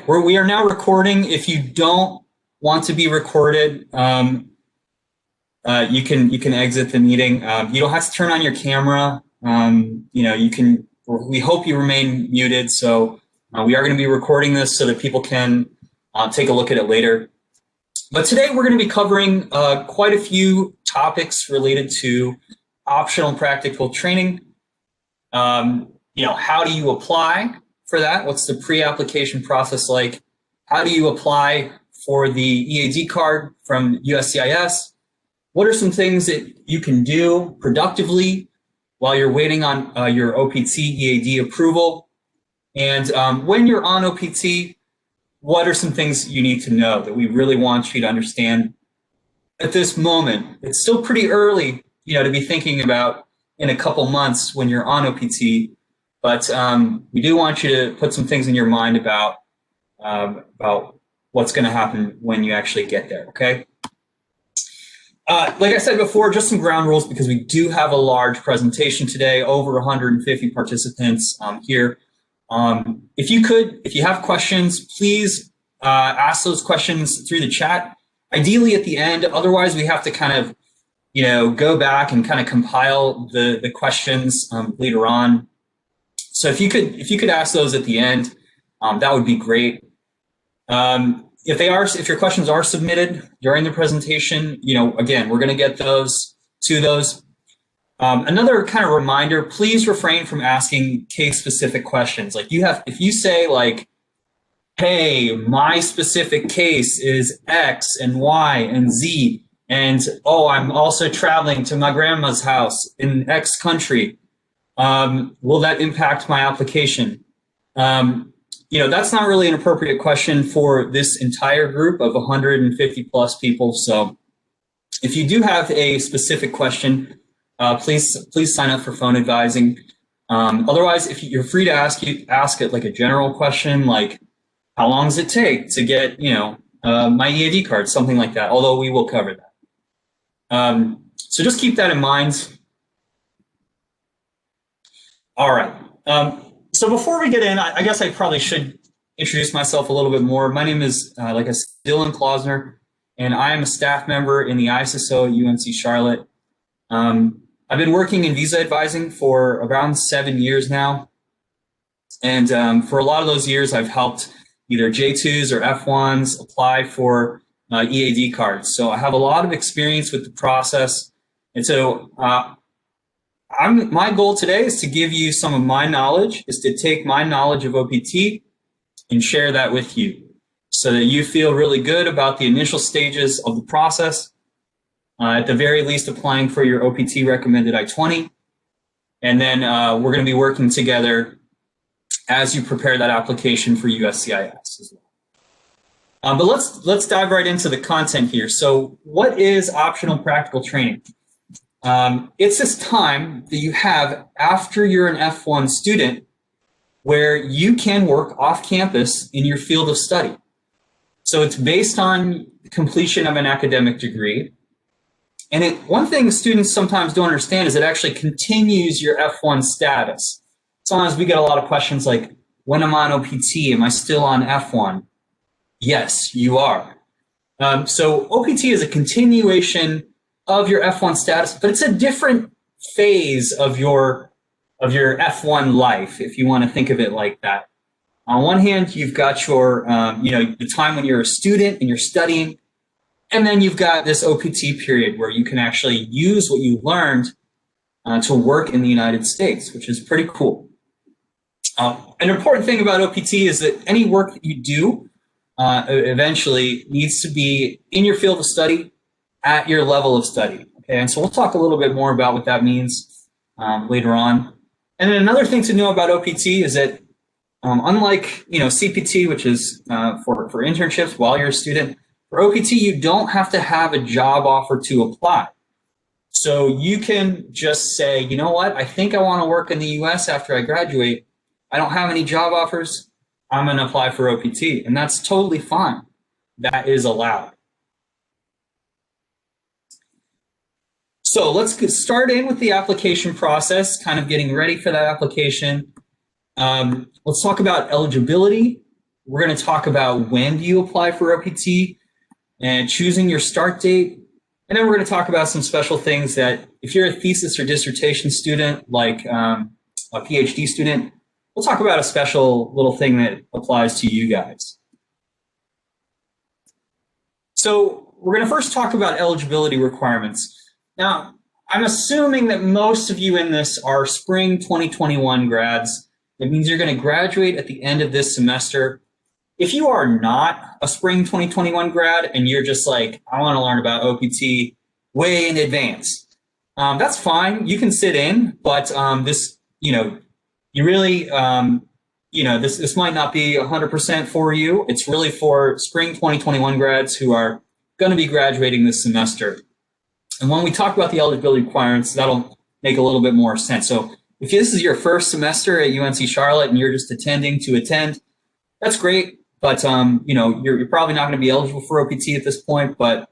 we are now recording. If you don't want to be recorded, you can exit the meeting. You don't have to turn on your camera. You can. We hope you remain muted. So we are going to be recording this so that people can take a look at it later. But today we're going to be covering quite a few topics related to optional practical training. How do you apply for that? What's the pre-application process like? How do you apply for the EAD card from USCIS? What are some things that you can do productively while you're waiting on your OPT EAD approval? And when you're on OPT, what are some things you need to know that we really want you to understand at this moment? It's still pretty early, to be thinking about in a couple months when you're on OPT, but we do want you to put some things in your mind about what's going to happen when you actually get there, okay? Like I said before, just some ground rules because we do have a large presentation today, over 150 participants here. If you have questions, please ask those questions through the chat, ideally at the end. Otherwise, we have to kind of, go back and kind of compile the questions later on. So if you could ask those at the end, that would be great. If your questions are submitted during the presentation, again, we're going to get those to those. Another kind of reminder, please refrain from asking case-specific questions. Like if you say like, hey, my specific case is X and Y and Z, and oh, I'm also traveling to my grandma's house in X country. Will that impact my application? That's not really an appropriate question for this entire group of 150 plus people. So if you do have a specific question, please sign up for phone advising. Otherwise, if you're free to ask it like a general question, like how long does it take to get, my EAD card, something like that, although we will cover that. So just keep that in mind. All right. So before we get in, I guess I probably should introduce myself a little bit more. My name is, like I said, Dillon Clausner, and I am a staff member in the Isso at UNC Charlotte. I've been working in visa advising for around 7 years now. And for a lot of those years, I've helped either J2s or F1s apply for EAD cards. So I have a lot of experience with the process. And so my goal today is to give you some of my knowledge, is to take my knowledge of OPT and share that with you so that you feel really good about the initial stages of the process, at the very least applying for your OPT recommended I-20. And then we're going to be working together as you prepare that application for USCIS as well. But let's dive right into the content here. So what is optional practical training? It's this time that you have after you're an F1 student where you can work off campus in your field of study. So it's based on completion of an academic degree. And one thing students sometimes don't understand is it actually continues your F1 status. Sometimes we get a lot of questions like, when I'm on OPT, am I still on F1? Yes, you are. So OPT is a continuation of your F1 status, but it's a different phase of your F1 life, if you want to think of it like that. On one hand, you've got your, the time when you're a student and you're studying, and then you've got this OPT period where you can actually use what you learned to work in the United States, which is pretty cool. An important thing about OPT is that any work that you do eventually needs to be in your field of study at your level of study. Okay, and so we'll talk a little bit more about what that means later on. And then another thing to know about OPT is that unlike CPT, which is for internships while you're a student, for OPT you don't have to have a job offer to apply. So you can just say, you know what, I think I want to work in the US after I graduate. I don't have any job offers. I'm going to apply for OPT, and that's totally fine. That is allowed. So let's start in with the application process, kind of getting ready for that application. Let's talk about eligibility. We're going to talk about when do you apply for OPT and choosing your start date. And then we're going to talk about some special things that if you're a thesis or dissertation student, like a PhD student, we'll talk about a special little thing that applies to you guys. So we're going to first talk about eligibility requirements. Now, I'm assuming that most of you in this are spring 2021 grads. That means you're going to graduate at the end of this semester. If you are not a spring 2021 grad and you're just like, I want to learn about OPT way in advance, that's fine. You can sit in, but this, you really, this might not be 100% for you. It's really for spring 2021 grads who are going to be graduating this semester. And when we talk about the eligibility requirements, that'll make a little bit more sense. So if this is your first semester at UNC Charlotte and you're just attending to attend, that's great. But, you're probably not going to be eligible for OPT at this point, but,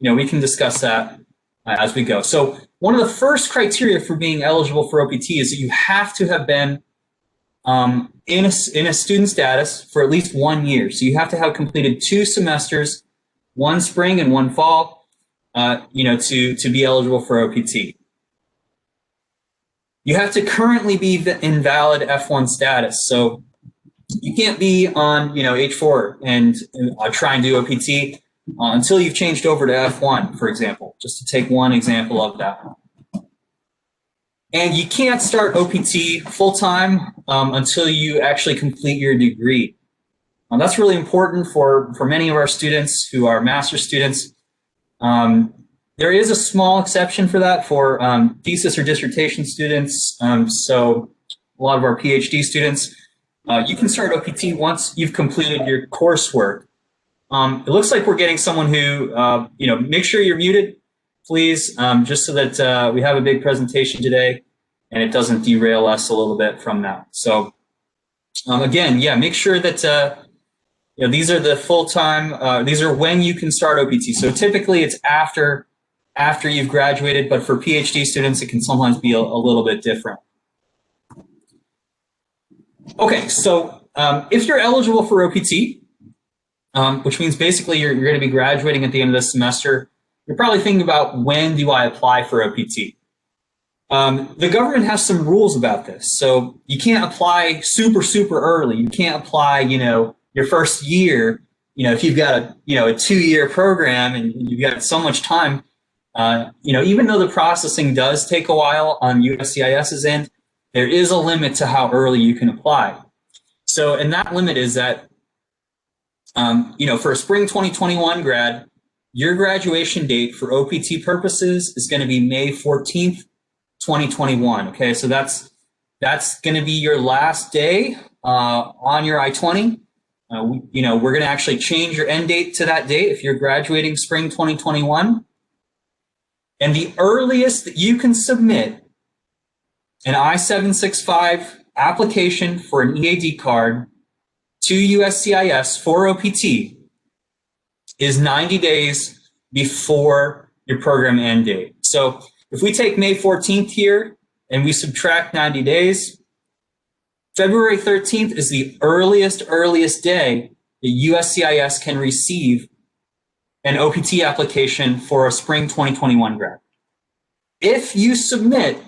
we can discuss that as we go. So one of the first criteria for being eligible for OPT is that you have to have been in a student status for at least 1 year. So you have to have completed 2 semesters, one spring and one fall, to be eligible for OPT. You have to currently be in valid F1 status. So you can't be on, H4 and try and do OPT until you've changed over to F1, for example, just to take one example of that. And you can't start OPT full-time until you actually complete your degree. That's really important for many of our students who are master's students. There is a small exception for that for thesis or dissertation students. So a lot of our PhD students, you can start OPT once you've completed your coursework. It looks like we're getting someone who, make sure you're muted, please, just so that we have a big presentation today and it doesn't derail us a little bit from that. So again, make sure that these are the full-time, these are when you can start OPT. So typically it's after you've graduated, but for PhD students, it can sometimes be a little bit different. Okay, so if you're eligible for OPT, which means basically you're going to be graduating at the end of this semester, you're probably thinking about when do I apply for OPT? The government has some rules about this. So you can't apply super early. You can't apply, your first year, if you've got a 2-year program and you've got so much time, even though the processing does take a while on USCIS's end, there is a limit to how early you can apply. So, and that limit is that, for a spring 2021 grad, your graduation date for OPT purposes is going to be May 14th, 2021. Okay, so that's going to be your last day on your I-20. We're going to actually change your end date to that date if you're graduating spring 2021. And the earliest that you can submit an I-765 application for an EAD card to USCIS for OPT is 90 days before your program end date. So if we take May 14th here and we subtract 90 days, February 13th is the earliest day that USCIS can receive an OPT application for a spring 2021 grad. If you submit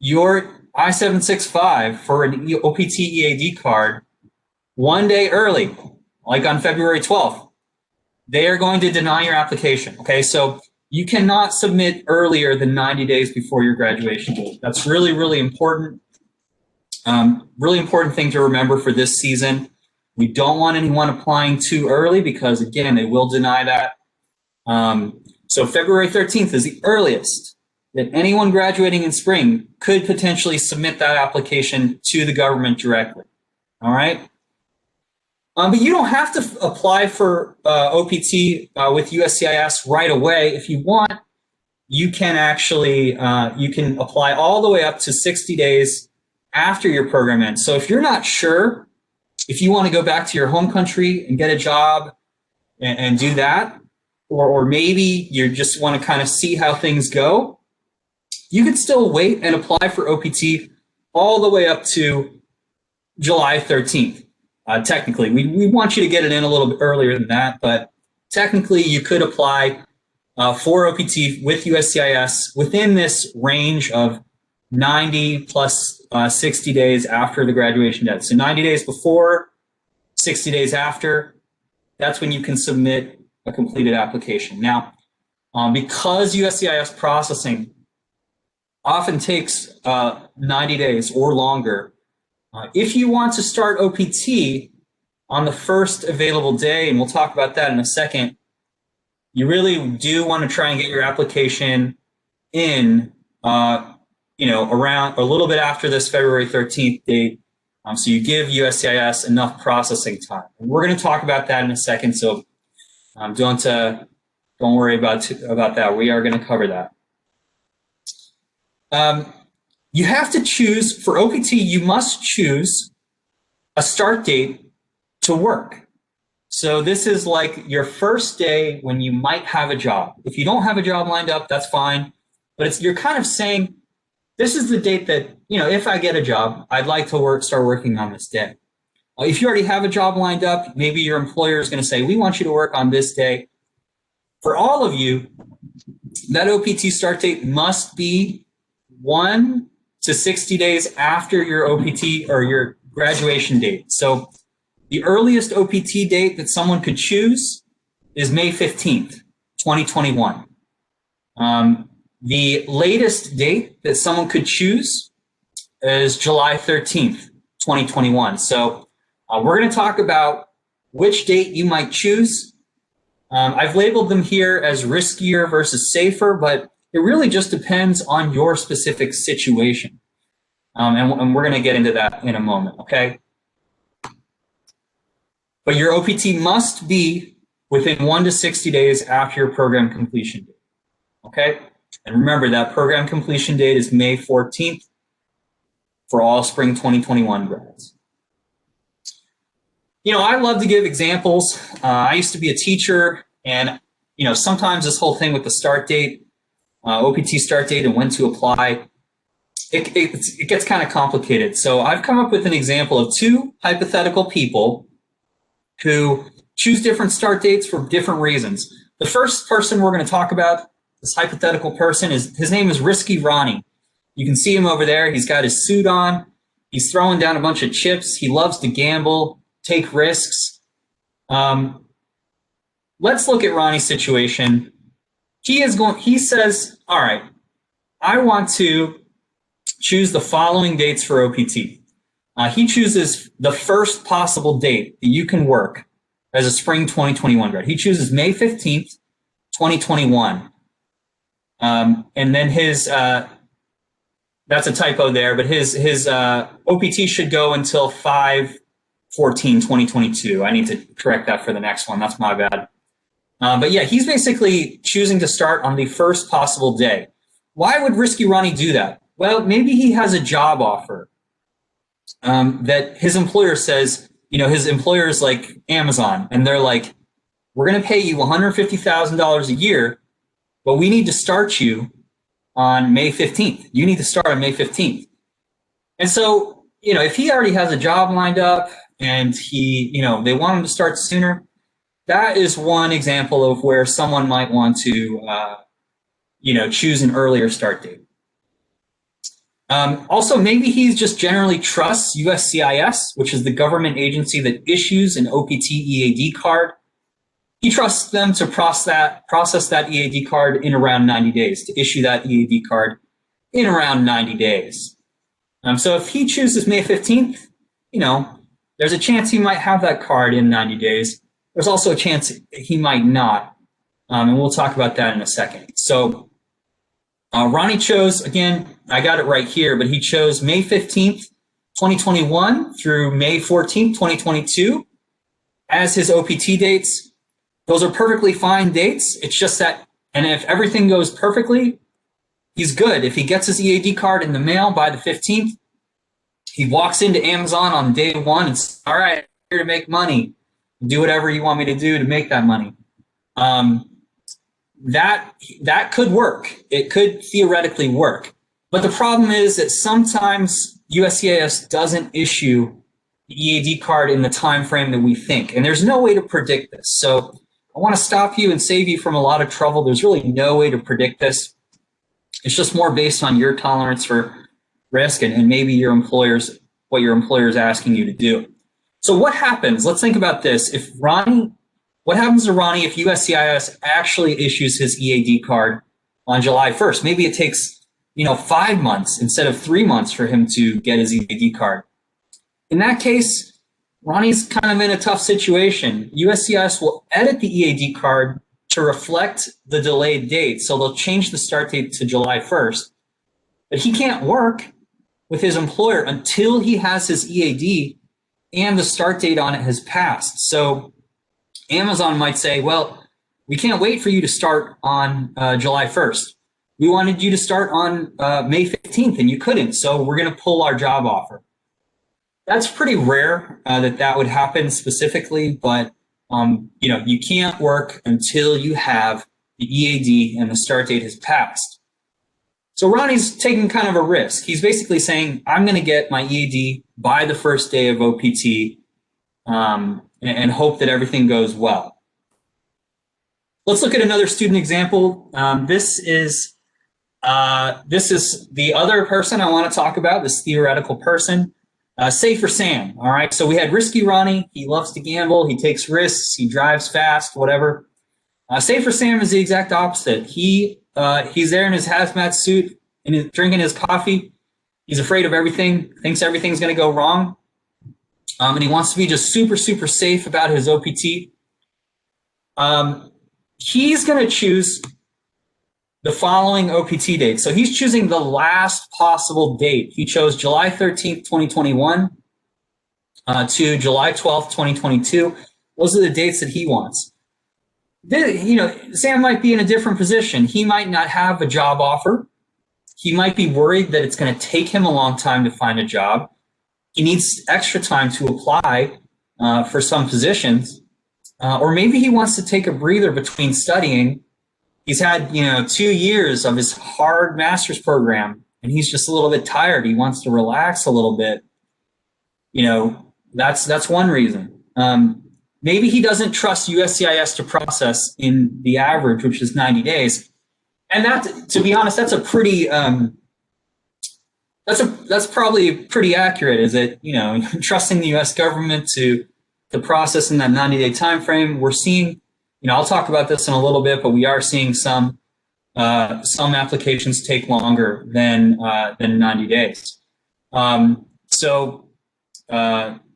your I-765 for an OPT EAD card 1 day early, like on February 12th, they are going to deny your application. Okay, so you cannot submit earlier than 90 days before your graduation date. That's really important. Really important thing to remember for this season. We don't want anyone applying too early because, again, they will deny that. So February 13th is the earliest that anyone graduating in spring could potentially submit that application to the government directly. All right? But you don't have to apply for OPT with USCIS right away. If you want, you can actually you can apply all the way up to 60 days after your program ends. So if you're not sure if you want to go back to your home country and get a job and do that, or maybe you just want to kind of see how things go, you can still wait and apply for OPT all the way up to July 13th. technically. We want you to get it in a little bit earlier than that, but technically you could apply for OPT with USCIS within this range of 90 plus 60 days after the graduation date. So 90 days before, 60 days after, that's when you can submit a completed application. Now, because USCIS processing often takes 90 days or longer, if you want to start OPT on the first available day, and we'll talk about that in a second, you really do want to try and get your application in, around a little bit after this February 13th date, so you give USCIS enough processing time. And we're going to talk about that in a second, so don't worry about that. We are going to cover that. You have to choose, for OPT, you must choose a start date to work. So this is like your first day when you might have a job. If you don't have a job lined up, that's fine. But you're kind of saying, this is the date that, if I get a job, I'd like to start working on this day. If you already have a job lined up, maybe your employer is going to say, we want you to work on this day. For all of you, that OPT start date must be 1 to 60 days after your OPT or your graduation date. So the earliest OPT date that someone could choose is May 15th, 2021. The latest date that someone could choose is July 13th, 2021. So we're going to talk about which date you might choose. I've labeled them here as riskier versus safer, but it really just depends on your specific situation. And we're going to get into that in a moment, okay? But your OPT must be within 1 to 60 days after your program completion date, okay? And remember, that program completion date is May 14th for all spring 2021 grads. I love to give examples. I used to be a teacher, and sometimes this whole thing with the start date, OPT start date and when to apply, it gets kind of complicated. So I've come up with an example of two hypothetical people who choose different start dates for different reasons. The first person we're going to talk about, this hypothetical person, his name is Risky Ronnie. You can see him over there. He's got his suit on. He's throwing down a bunch of chips. He loves to gamble, take risks. Let's look at Ronnie's situation. He says, all right, I want to choose the following dates for OPT. He chooses the first possible date that you can work as a spring 2021 grad. He chooses May 15th, 2021. And then that's a typo there, but his OPT should go until 5/14/2022. I need to correct that for the next one. That's my bad. But yeah, he's basically choosing to start on the first possible day. Why would Risky Ronnie do that? Well, maybe he has a job offer that his employer says, his employer is like Amazon, and they're like, we're going to pay you $150,000 a year, but we need to start you on May 15th. You need to start on May 15th. And so, if he already has a job lined up and they want him to start sooner, that is one example of where someone might want to, choose an earlier start date. Also, maybe he just generally trusts USCIS, which is the government agency that issues an OPT EAD card. He trusts them to process that EAD card in around 90 days, to issue that EAD card in around 90 days. So if he chooses May 15th, there's a chance he might have that card in 90 days. There's also a chance he might not, and we'll talk about that in a second. So Ronnie chose, again, I got it right here, but he chose May 15th, 2021 through May 14th, 2022 as his OPT dates. Those are perfectly fine dates. It's just that, and if everything goes perfectly, he's good. If he gets his EAD card in the mail by the 15th, he walks into Amazon on day one and says, all right, I'm here to make money. Do whatever you want me to do to make that money. That could work. It could theoretically work. But the problem is that sometimes USCIS doesn't issue the EAD card in the time frame that we think. And there's no way to predict this. So I want to stop you and save you from a lot of trouble. There's really no way to predict this. It's just more based on your tolerance for risk and maybe what your employer is asking you to do. So what happens? Let's think about this. What happens to Ronnie if USCIS actually issues his EAD card on July 1st? Maybe it takes 5 months instead of 3 months for him to get his EAD card. In that case, Ronnie's kind of in a tough situation. USCIS will edit the EAD card to reflect the delayed date. So they'll change the start date to July 1st. But he can't work with his employer until he has his EAD and the start date on it has passed. So Amazon might say, well, we can't wait for you to start on July 1st. We wanted you to start on May 15th and you couldn't. So we're going to pull our job offer. That's pretty rare that would happen specifically, but you can't work until you have the EAD and the start date has passed. So Ronnie's taking kind of a risk. He's basically saying, I'm going to get my EAD by the first day of OPT and hope that everything goes well. Let's look at another student example. This is the other person I want to talk about, this theoretical person. Safer Sam, all right? So we had Risky Ronnie. He loves to gamble. He takes risks. He drives fast, whatever. Safer Sam is the exact opposite. He's there in his hazmat suit and drinking his coffee. He's afraid of everything, thinks everything's going to go wrong. And he wants to be just super, super safe about his OPT. He's going to choose the following OPT date. So he's choosing the last possible date. He chose July 13th, 2021 to July 12th, 2022. Those are the dates that he wants. Sam might be in a different position. He might not have a job offer. He might be worried that it's going to take him a long time to find a job. He needs extra time to apply for some positions. Or maybe he wants to take a breather between studying. He's had, 2 years of his hard master's program, and he's just a little bit tired. He wants to relax a little bit. That's one reason. Maybe he doesn't trust USCIS to process in the average, which is 90 days. And that, to be honest, that's a pretty, that's probably pretty accurate, is it? Trusting the US government to process in that 90-day time frame. We're seeing, I'll talk about this in a little bit, but we are seeing some applications take longer than 90 days.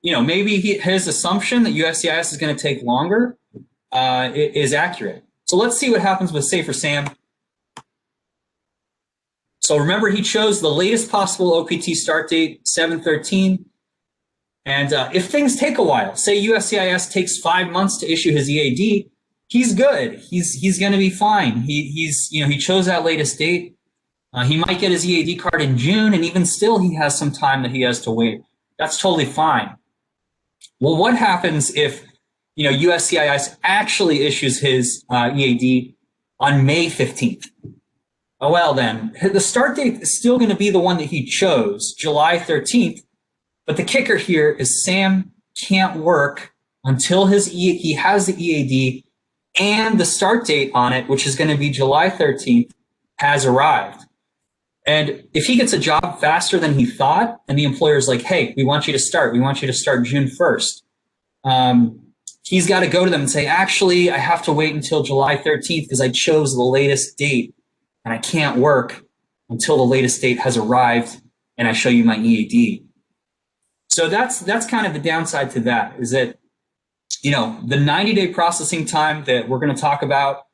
Maybe his assumption that USCIS is going to take longer is accurate. So let's see what happens with Safer Sam. So remember, he chose the latest possible OPT start date, 7/13. And if things take a while, say USCIS takes 5 months to issue his EAD, he's good. He's going to be fine. He chose that latest date. He might get his EAD card in June, and even still, he has some time that he has to wait. That's totally fine. Well, what happens if USCIS actually issues his EAD on May 15th? Oh, well, then the start date is still going to be the one that he chose, July 13th. But the kicker here is Sam can't work until he has the EAD and the start date on it, which is going to be July 13th, has arrived. And if he gets a job faster than he thought, and the employer's like, hey, we want you to start June 1st, he's got to go to them and say, actually, I have to wait until July 13th because I chose the latest date, and I can't work until the latest date has arrived and I show you my EAD. So that's kind of the downside to that, is that the 90-day processing time that we're going to talk about,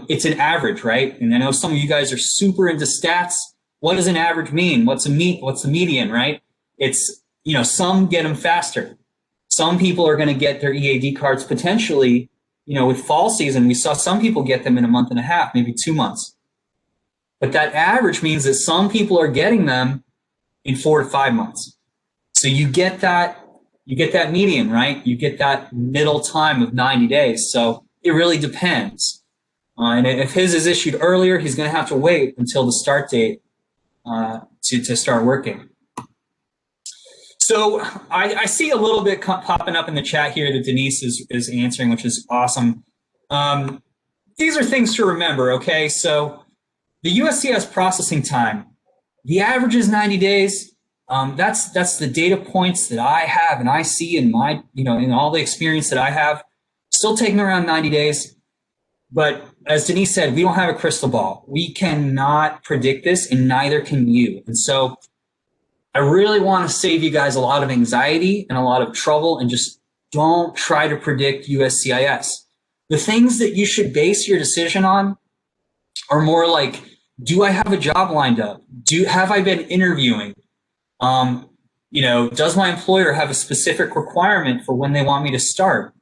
it's an average, right? And I know some of you guys are super into stats. What does an average mean? What's the median, right? It's, some get them faster. Some people are going to get their EAD cards potentially, with fall season. We saw some people get them in a month and a half, maybe 2 months. But that average means that some people are getting them in 4 to 5 months. So you get that median, right? You get that middle time of 90 days. So it really depends. And if his is issued earlier, he's going to have to wait until the start date to start working. So I see a little bit popping up in the chat here that Denise is answering, which is awesome. These are things to remember, okay? So the USCIS processing time, the average is 90 days. That's the data points that I have and I see in my, in all the experience that I have, still taking around 90 days. But as Denise said, we don't have a crystal ball. We cannot predict this, and neither can you. And so I really want to save you guys a lot of anxiety and a lot of trouble, and just don't try to predict USCIS. The things that you should base your decision on are more like, do I have a job lined up? Have I been interviewing? Does my employer have a specific requirement for when they want me to start?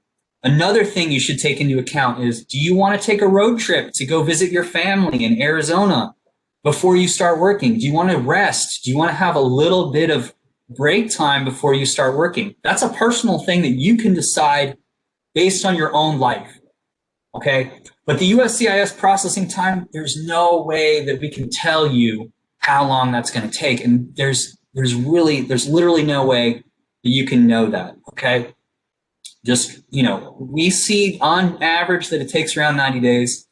Another thing you should take into account is, do you want to take a road trip to go visit your family in Arizona before you start working? Do you want to rest? Do you want to have a little bit of break time before you start working? That's a personal thing that you can decide based on your own life, okay? But the USCIS processing time, there's no way that we can tell you how long that's going to take. And there's literally no way that you can know that, okay? Just, we see on average that it takes around 90 days,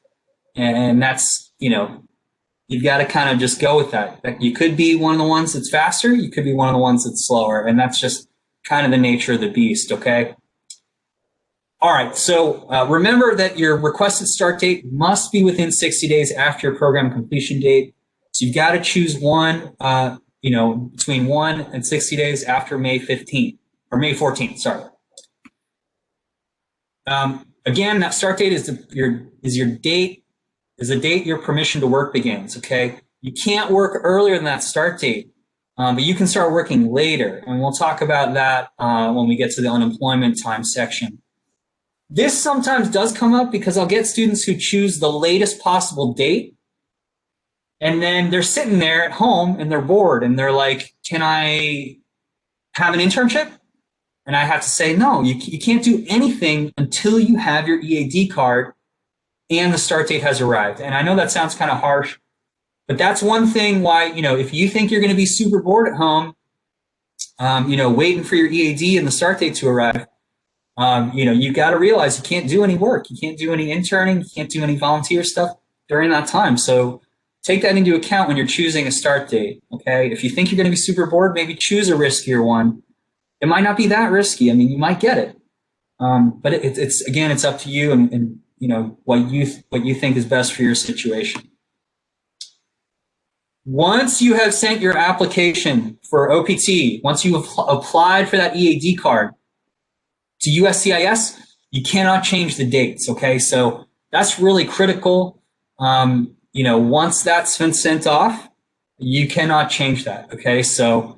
and that's, you've got to kind of just go with that. You could be one of the ones that's faster, you could be one of the ones that's slower, and that's just kind of the nature of the beast, okay? All right, so remember that your requested start date must be within 60 days after your program completion date. So you've got to choose one, between 1 and 60 days after May 15th, or May 14th, sorry. Again, that start date is the date your permission to work begins, okay? You can't work earlier than that start date, but you can start working later, and we'll talk about that when we get to the unemployment time section. This sometimes does come up because I'll get students who choose the latest possible date, and then they're sitting there at home and they're bored and they're like, can I have an internship? And I have to say, no, you can't do anything until you have your EAD card and the start date has arrived. And I know that sounds kind of harsh, but that's one thing why, if you think you're going to be super bored at home, waiting for your EAD and the start date to arrive, you got to realize you can't do any work. You can't do any interning. You can't do any volunteer stuff during that time. So take that into account when you're choosing a start date, okay? If you think you're going to be super bored, maybe choose a riskier one. It might not be that risky. I mean, you might get it, but it's up to you and what you think is best for your situation. Once you have sent your application for OPT, once you have applied for that EAD card to USCIS, you cannot change the dates. Okay, so that's really critical. Once that's been sent off, you cannot change that. Okay, so.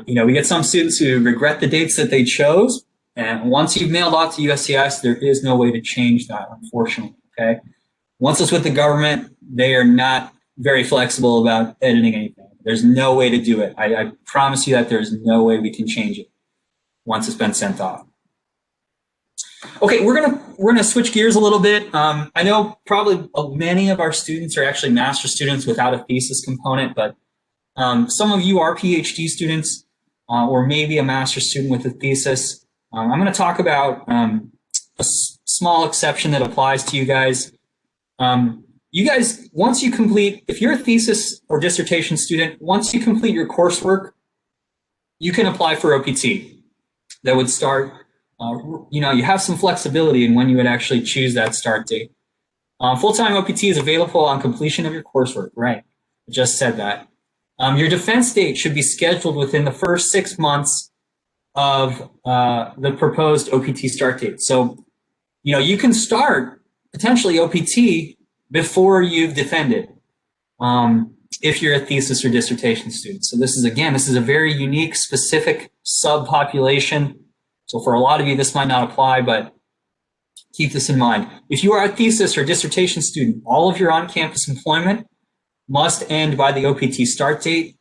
We get some students who regret the dates that they chose, and once you've mailed off to USCIS, there is no way to change that, unfortunately, okay? Once it's with the government, they are not very flexible about editing anything. There's no way to do it. I promise you that there's no way we can change it once it's been sent off. Okay, we're gonna switch gears a little bit. I know probably many of our students are actually master's students without a thesis component, but some of you are PhD students or maybe a master's student with a thesis. I'm going to talk about a small exception that applies to you guys. You guys, once you complete, if you're a thesis or dissertation student, once you complete your coursework, you can apply for OPT. That would start, you have some flexibility in when you would actually choose that start date. Full-time OPT is available on completion of your coursework, right? I just said that. Your defense date should be scheduled within the first 6 months of the proposed OPT start date. So, you can start potentially OPT before you've defended if you're a thesis or dissertation student. So this is a very unique, specific subpopulation. So for a lot of you, this might not apply, but keep this in mind. If you are a thesis or dissertation student, all of your on-campus employment must end by the OPT start date.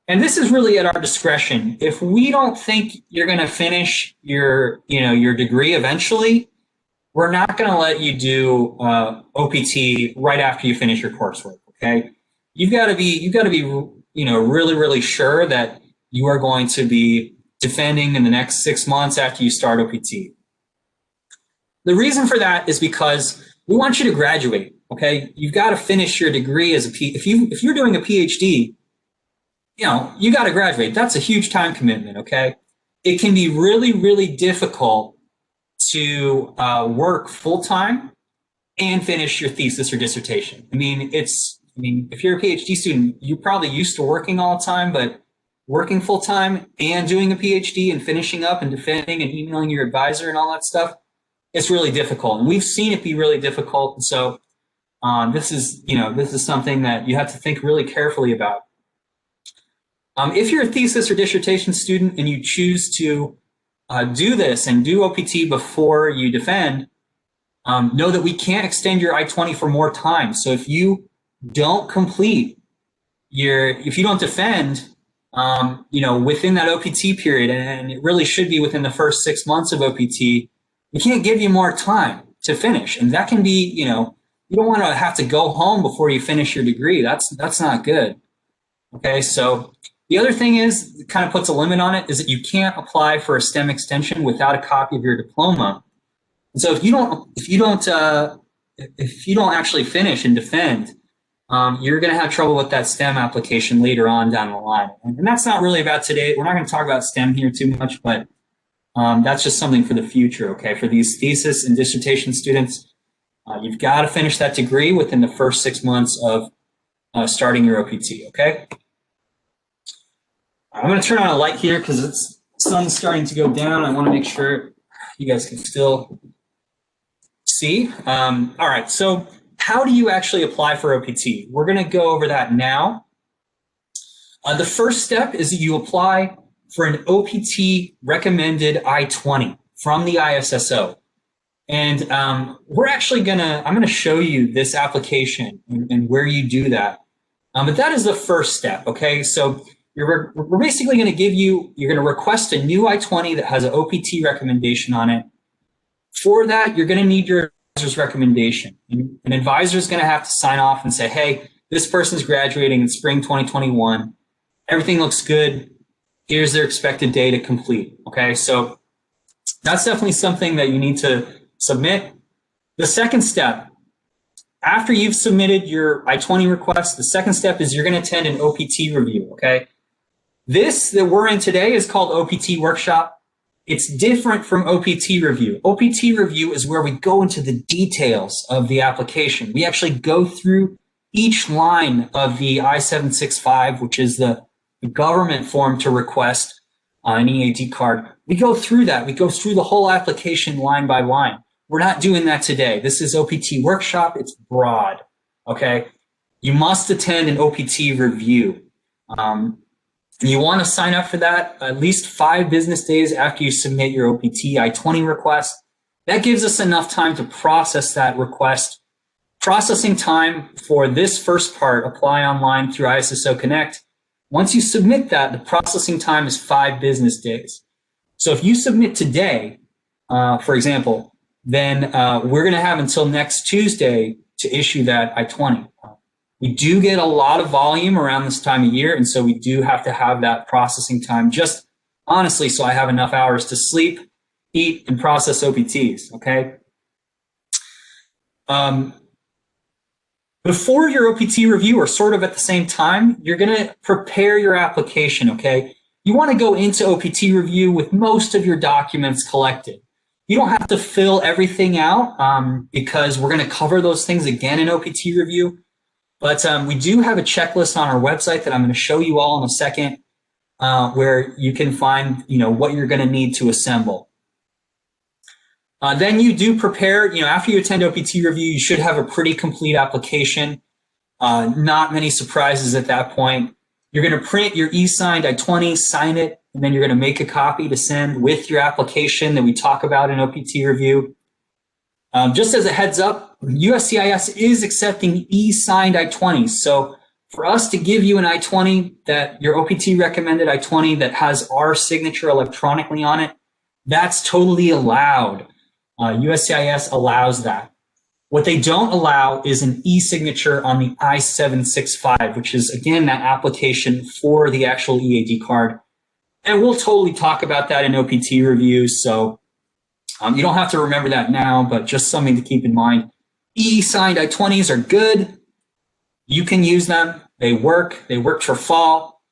And this is really at our discretion. If we don't think you're going to finish your degree eventually, we're not going to let you do OPT right after you finish your coursework. Okay, you've got to be really, really sure that you are going to be defending in the next 6 months after you start OPT. The reason for that is because we want you to graduate, okay? You've got to finish your degree as if you're doing a PhD, you got to graduate. That's a huge time commitment, okay? It can be really, really difficult to work full-time and finish your thesis or dissertation. If you're a PhD student, you're probably used to working all the time, but working full-time and doing a PhD and finishing up and defending and emailing your advisor and all that stuff, it's really difficult. And we've seen it be really difficult. And so this is something that you have to think really carefully about. If you're a thesis or dissertation student and you choose to do this and do OPT before you defend, know that we can't extend your I-20 for more time. So if you don't complete if you don't defend, within that OPT period, and it really should be within the first 6 months of OPT, we can't give you more time to finish. And that can be, you don't want to have to go home before you finish your degree. That's not good. Okay, so the other thing is, it kind of puts a limit on it, is that you can't apply for a STEM extension without a copy of your diploma. And so if you don't actually finish and defend, you're going to have trouble with that STEM application later on down the line. And that's not really about today. We're not going to talk about STEM here too much, but that's just something for the future, okay? For these thesis and dissertation students, you've got to finish that degree within the first 6 months of starting your OPT, okay? I'm going to turn on a light here because the sun's starting to go down. I want to make sure you guys can still see. All right, so how do you actually apply for OPT? We're going to go over that now. The first step is that you apply for an OPT recommended I-20 from the ISSO. And I'm going to show you this application and where you do that. But that is the first step, okay? So we're basically going to you're going to request a new I-20 that has an OPT recommendation on it. For that, you're going to need your advisor's recommendation. An advisor is going to have to sign off and say, hey, this person's graduating in spring 2021. Everything looks good. Here's their expected day to complete, okay? So that's definitely something that you need to submit. The second step, after you've submitted your I-20 request, the second step is you're going to attend an OPT review, okay? This that we're in today is called OPT workshop. It's different from OPT review. OPT review is where we go into the details of the application. We actually go through each line of the I-765, which is the government form to request an EAD card. We go through that. We go through the whole application line by line. We're not doing that today. This is OPT workshop. It's broad, okay? You must attend an OPT review. You want to sign up for that at least 5 business days after you submit your OPT I-20 request. That gives us enough time to process that request. Processing time for this first part, apply online through ISSO Connect. Once you submit that, the processing time is 5 business days. So if you submit today, for example, then we're going to have until next Tuesday to issue that I-20. We do get a lot of volume around this time of year, and so we do have to have that processing time, just honestly, so I have enough hours to sleep, eat, and process OPTs, okay? Before your OPT review, or sort of at the same time, you're going to prepare your application, okay? You want to go into OPT review with most of your documents collected. You don't have to fill everything out because we're going to cover those things again in OPT review. But we do have a checklist on our website that I'm going to show you all in a second where you can find, what you're going to need to assemble. Then you do prepare, after you attend OPT review, you should have a pretty complete application. Not many surprises at that point. You're going to print your e-signed I-20, sign it, and then you're going to make a copy to send with your application that we talk about in OPT review. Just as a heads up, USCIS is accepting e-signed I-20s. So for us to give you an I-20 that your OPT recommended I-20 that has our signature electronically on it, that's totally allowed. USCIS allows that. What they don't allow is an e-signature on the I-765, which is, again, that application for the actual EAD card. And we'll totally talk about that in OPT reviews. So you don't have to remember that now, but just something to keep in mind. E-signed I-20s are good. You can use them. They work. They worked for fall.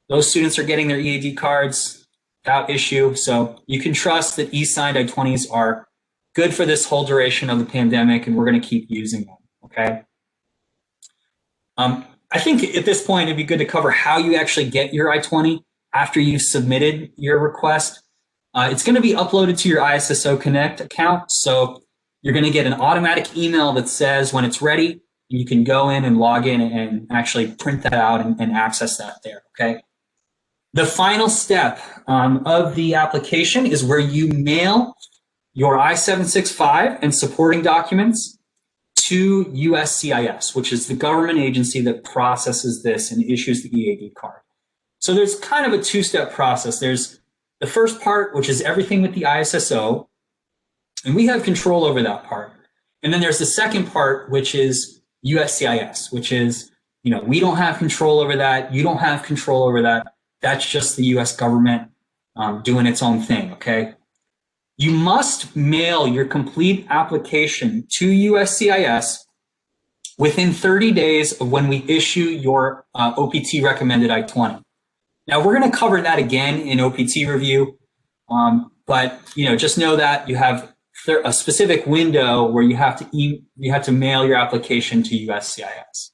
Those students are getting their EAD cards without issue. So you can trust that e-signed I-20s are good for this whole duration of the pandemic, and we're going to keep using them, okay? I think at this point, it'd be good to cover how you actually get your I-20 after you've submitted your request. It's going to be uploaded to your ISSO Connect account. So you're going to get an automatic email that says when it's ready, you can go in and log in and actually print that out and access that there, okay? The final step of the application is where you mail your I-765 and supporting documents to USCIS, which is the government agency that processes this and issues the EAD card. So there's kind of a two-step process. There's the first part, which is everything with the ISSO, and we have control over that part. And then there's the second part, which is USCIS, which is, we don't have control over that. You don't have control over that. That's just the US government doing its own thing, okay? You must mail your complete application to USCIS within 30 days of when we issue your OPT recommended I-20. Now, we're going to cover that again in OPT review, but just know that you have a specific window where you have to mail your application to USCIS.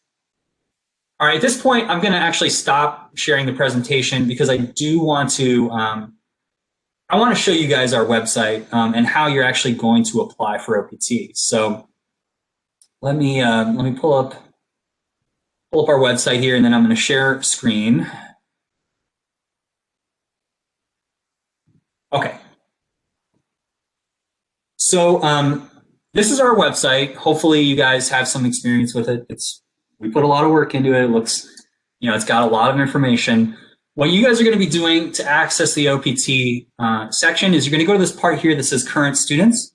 All right, at this point, I'm going to actually stop sharing the presentation because I do want to I want to show you guys our website and how you're actually going to apply for OPT. So let me pull up our website here, and then I'm going to share screen. Okay. So this is our website. Hopefully you guys have some experience with it. We put a lot of work into it. It looks, it's got a lot of information. What you guys are going to be doing to access the OPT section is you're going to go to this part here that says current students,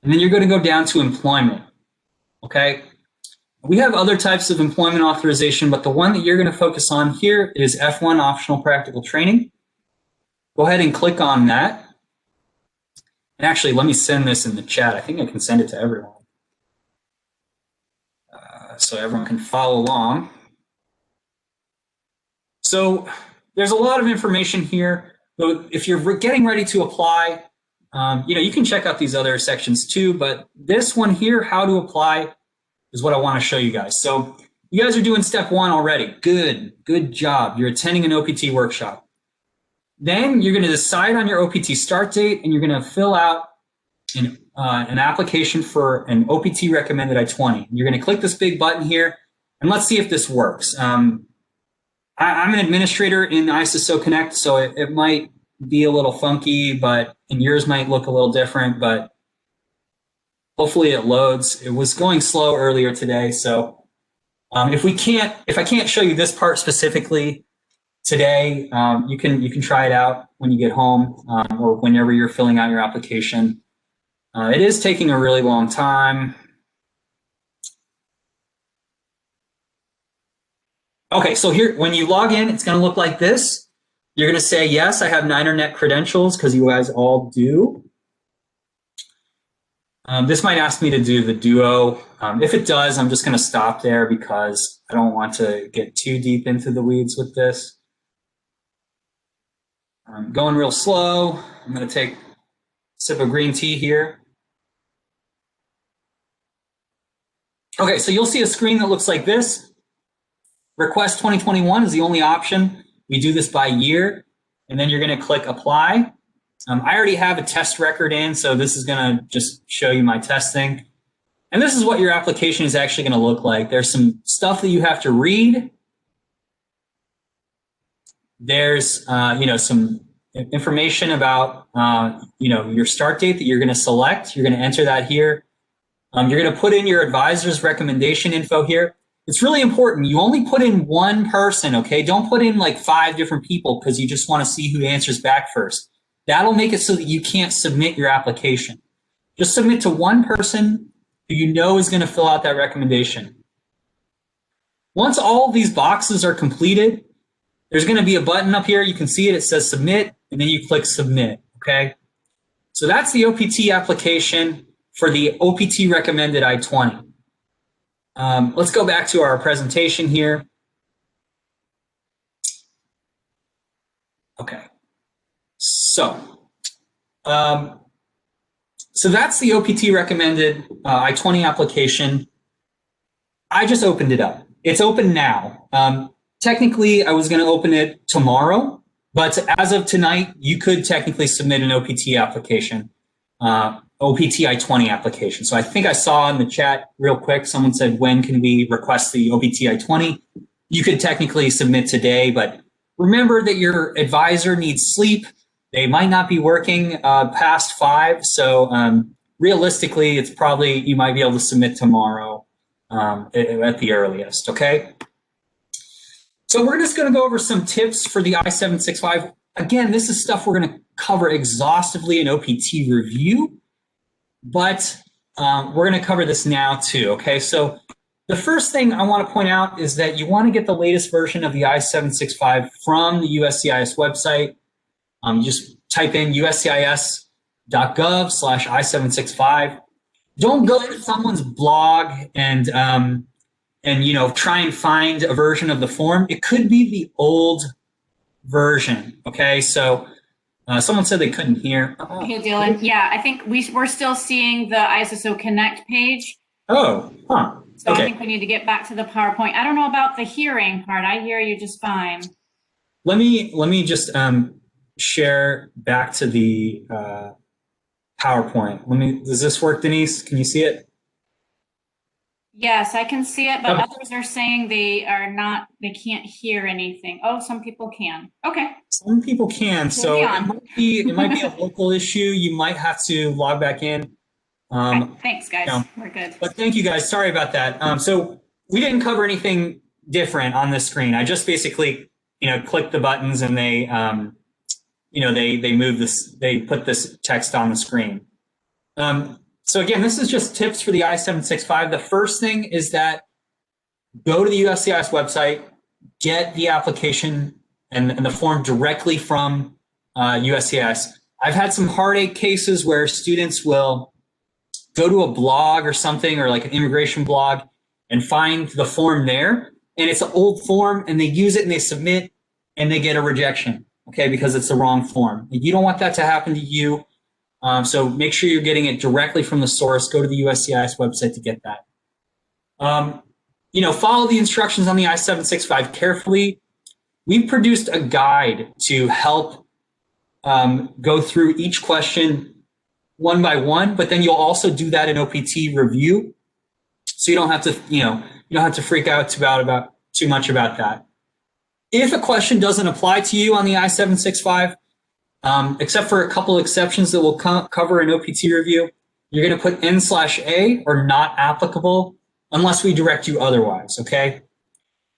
and then you're going to go down to employment, okay? We have other types of employment authorization, but the one that you're going to focus on here is F1 optional practical training. Go ahead and click on that. And actually, let me send this in the chat. I think I can send it to everyone so everyone can follow along. So there's a lot of information here. If you're getting ready to apply, you can check out these other sections too, but this one here, how to apply, is what I want to show you guys. So you guys are doing step one already. Good job. You're attending an OPT workshop. Then you're going to decide on your OPT start date, and you're going to fill out an application for an OPT recommended I-20. You're going to click this big button here, and let's see if this works. I'm an administrator in ISSO Connect, so it might be a little funky, and yours might look a little different, but hopefully it loads. It was going slow earlier today, so if I can't show you this part specifically today, you can try it out when you get home or whenever you're filling out your application. It is taking a really long time. Okay, so here, when you log in, it's going to look like this. You're going to say, yes, I have NinerNet credentials, because you guys all do. This might ask me to do the Duo. If it does, I'm just going to stop there because I don't want to get too deep into the weeds with this. I'm going real slow. I'm going to take a sip of green tea here. Okay, so you'll see a screen that looks like this. Request 2021 is the only option. We do this by year, and then you're going to click apply. I already have a test record in, so this is going to just show you my testing. And this is what your application is actually going to look like. There's some stuff that you have to read. There's some information about your start date that you're going to select. You're going to enter that here. You're going to put in your advisor's recommendation info here. It's really important. You only put in one person, okay? Don't put in like 5 different people because you just want to see who answers back first. That'll make it so that you can't submit your application. Just submit to one person who you know is going to fill out that recommendation. Once all of these boxes are completed, there's going to be a button up here. You can see it. It says submit, and then you click submit, okay? So that's the OPT application for the OPT recommended I-20. Let's go back to our presentation here. Okay. So that's the OPT recommended I-20 application. I just opened it up. It's open now. Technically, I was going to open it tomorrow, but as of tonight, you could technically submit an OPT application, OPT I-20 application. So I think I saw in the chat real quick, someone said, when can we request the OPT I-20? You could technically submit today, but remember that your advisor needs sleep. They might not be working past 5. So realistically, it's probably, you might be able to submit tomorrow at the earliest, okay? So we're just going to go over some tips for the I-765. Again, this is stuff we're going to cover exhaustively in OPT review, but we're going to cover this now too, okay? So the first thing I want to point out is that you want to get the latest version of the I-765 from the USCIS website. You just type in uscis.gov/I-765. Don't go to someone's blog and try and find a version of the form. It could be the old version. Okay, so someone said they couldn't hear. Hey, Dillon. Yeah, I think we're still seeing the ISSO Connect page. Oh, huh. So okay. I think we need to get back to the PowerPoint. I don't know about the hearing part. I hear you just fine. Let me just share back to the PowerPoint. Does this work, Denise? Can you see it? Yes, I can see it, but others are saying they can't hear anything. Oh, some people can. Okay. Some people can. So it might be a local issue. You might have to log back in. Okay. Thanks, guys. We're good. But thank you, guys. Sorry about that. So we didn't cover anything different on this screen. I just basically, clicked the buttons and they, they move this, they put this text on the screen. So again, this is just tips for the I-765. The first thing is that go to the USCIS website, get the application and the form directly from USCIS. I've had some heartache cases where students will go to a blog or something, or like an immigration blog, and find the form there, and it's an old form, and they use it and they submit and they get a rejection, okay, because it's the wrong form. You don't want that to happen to you. So make sure you're getting it directly from the source. Go to the USCIS website to get that. Follow the instructions on the I-765 carefully. We've produced a guide to help go through each question one by one, but then you'll also do that in OPT review. So you don't have to, you don't have to freak out about too much about that. If a question doesn't apply to you on the I-765, except for a couple exceptions that we'll cover in OPT review, you're going to put N/A or not applicable unless we direct you otherwise, okay?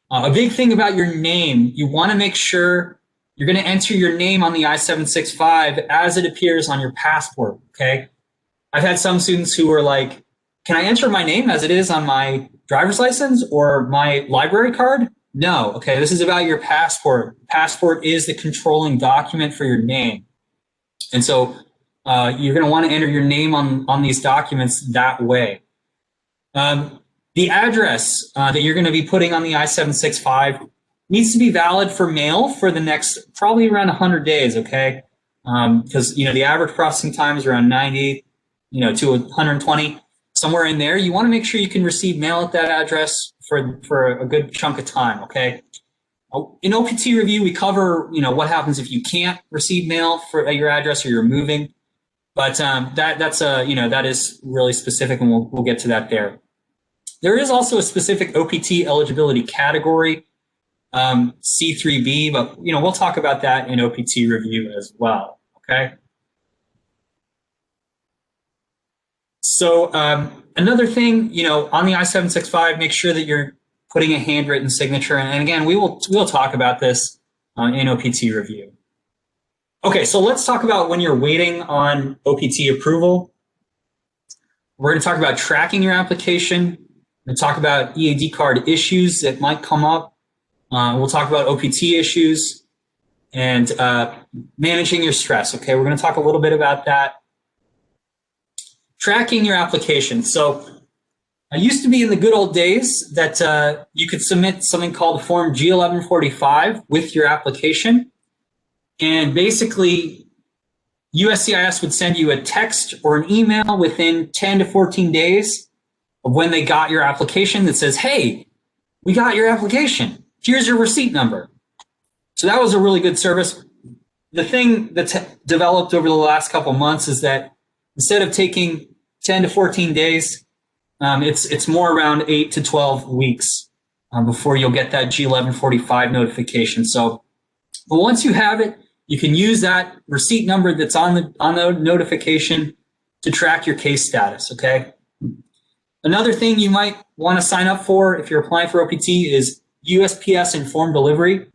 A big thing about your name, you want to make sure you're going to enter your name on the I-765 as it appears on your passport, okay? I've had some students who were like, can I enter my name as it is on my driver's license or my library card? No, okay, this is about your passport. Passport is the controlling document for your name. And so you're going to want to enter your name on these documents that way. The address that you're going to be putting on the I-765 needs to be valid for mail for the next probably around 100 days, okay? Because, the average processing time is around 90, to 120, somewhere in there. You want to make sure you can receive mail at that address for a good chunk of time, okay? In OPT review, we cover, what happens if you can't receive mail at your address or you're moving. But that is really specific, and we'll get to that there. There is also a specific OPT eligibility category, C3B, but we'll talk about that in OPT review as well, okay? So another thing, on the I-765, make sure that you're putting a handwritten signature. And again, we'll talk about this in OPT review. Okay, so let's talk about when you're waiting on OPT approval. We're going to talk about tracking your application. We're going to talk about EAD card issues that might come up. We'll talk about OPT issues and managing your stress. Okay, we're going to talk a little bit about that. Tracking your application. So I used to be in the good old days that you could submit something called Form G1145 with your application. And basically, USCIS would send you a text or an email within 10 to 14 days of when they got your application that says, hey, we got your application. Here's your receipt number. So that was a really good service. The thing that's developed over the last couple months is that instead of taking 10 to 14 days, it's more around 8 to 12 weeks before you'll get that G1145 notification. So, but once you have it, you can use that receipt number that's on the notification to track your case status, okay? Another thing you might want to sign up for if you're applying for OPT is USPS informed delivery.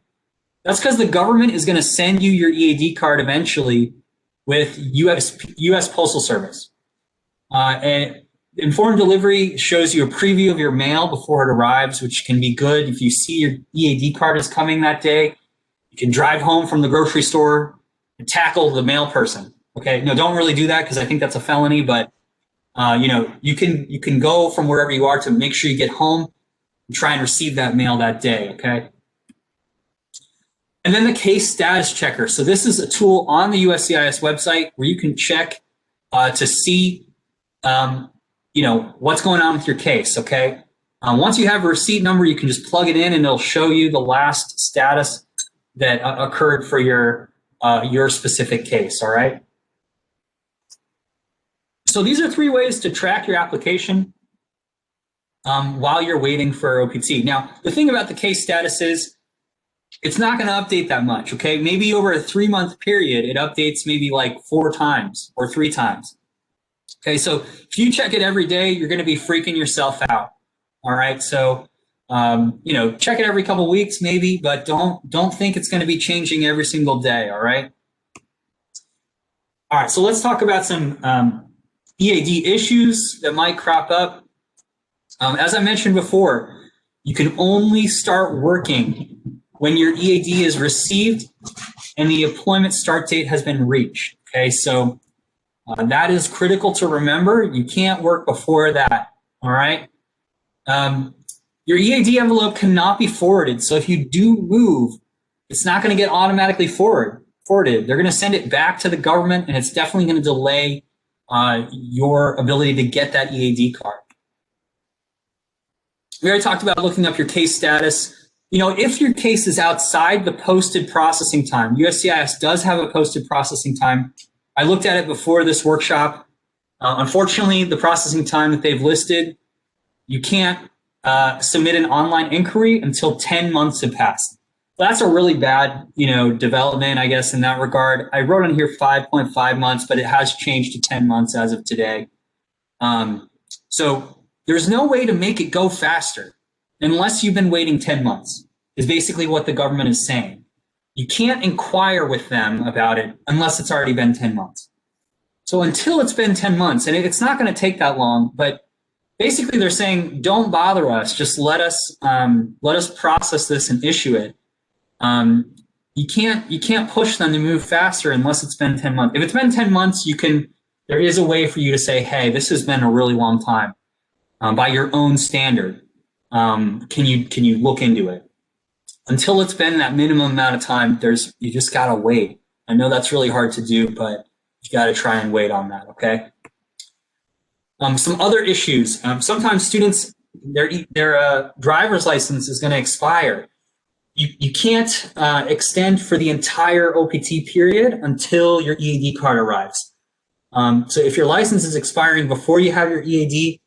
That's because the government is going to send you your EAD card eventually with US Postal Service. And informed delivery shows you a preview of your mail before it arrives, which can be good. If you see your EAD card is coming that day, you can drive home from the grocery store and tackle the mail person. Okay, no, don't really do that because I think that's a felony. But you can go from wherever you are to make sure you get home and try and receive that mail that day. Okay. And then the case status checker. So this is a tool on the USCIS website where you can check to see what's going on with your case. Okay. Once you have a receipt number, you can just plug it in and it'll show you the last status that occurred for your specific case. All right. So these are 3 ways to track your application while you're waiting for OPT. Now, the thing about the case status is it's not going to update that much. Okay. Maybe over a 3-month period, it updates maybe like 4 times or 3 times. Okay. So if you check it every day, you're going to be freaking yourself out. All right. So check it every couple of weeks maybe, but don't think it's going to be changing every single day. All right. All right. So let's talk about some EAD issues that might crop up. As I mentioned before, you can only start working when your EAD is received and the employment start date has been reached. Okay. So that is critical to remember. You can't work before that. All right. Your EAD envelope cannot be forwarded. So if you do move, it's not going to get automatically forwarded. They're going to send it back to the government, and it's definitely going to delay your ability to get that EAD card. We already talked about looking up your case status. If your case is outside the posted processing time, USCIS does have a posted processing time. I looked at it before this workshop. Unfortunately, the processing time that they've listed, you can't submit an online inquiry until 10 months have passed. That's a really bad, development, I guess, in that regard. I wrote on here 5.5 months, but it has changed to 10 months as of today. So there's no way to make it go faster unless you've been waiting 10 months, is basically what the government is saying. You can't inquire with them about it unless it's already been 10 months. So until it's been 10 months, and it's not going to take that long, but basically they're saying, don't bother us, just let us process this and issue it. You can't push them to move faster unless it's been 10 months. If it's been 10 months, there is a way for you to say, hey, this has been a really long time. By your own standard, can you look into it? Until it's been that minimum amount of time, you just gotta wait. I know that's really hard to do, but you gotta try and wait on that, okay? Some other issues. Sometimes students, their driver's license is gonna expire. You can't extend for the entire OPT period until your EAD card arrives. So if your license is expiring before you have your EAD,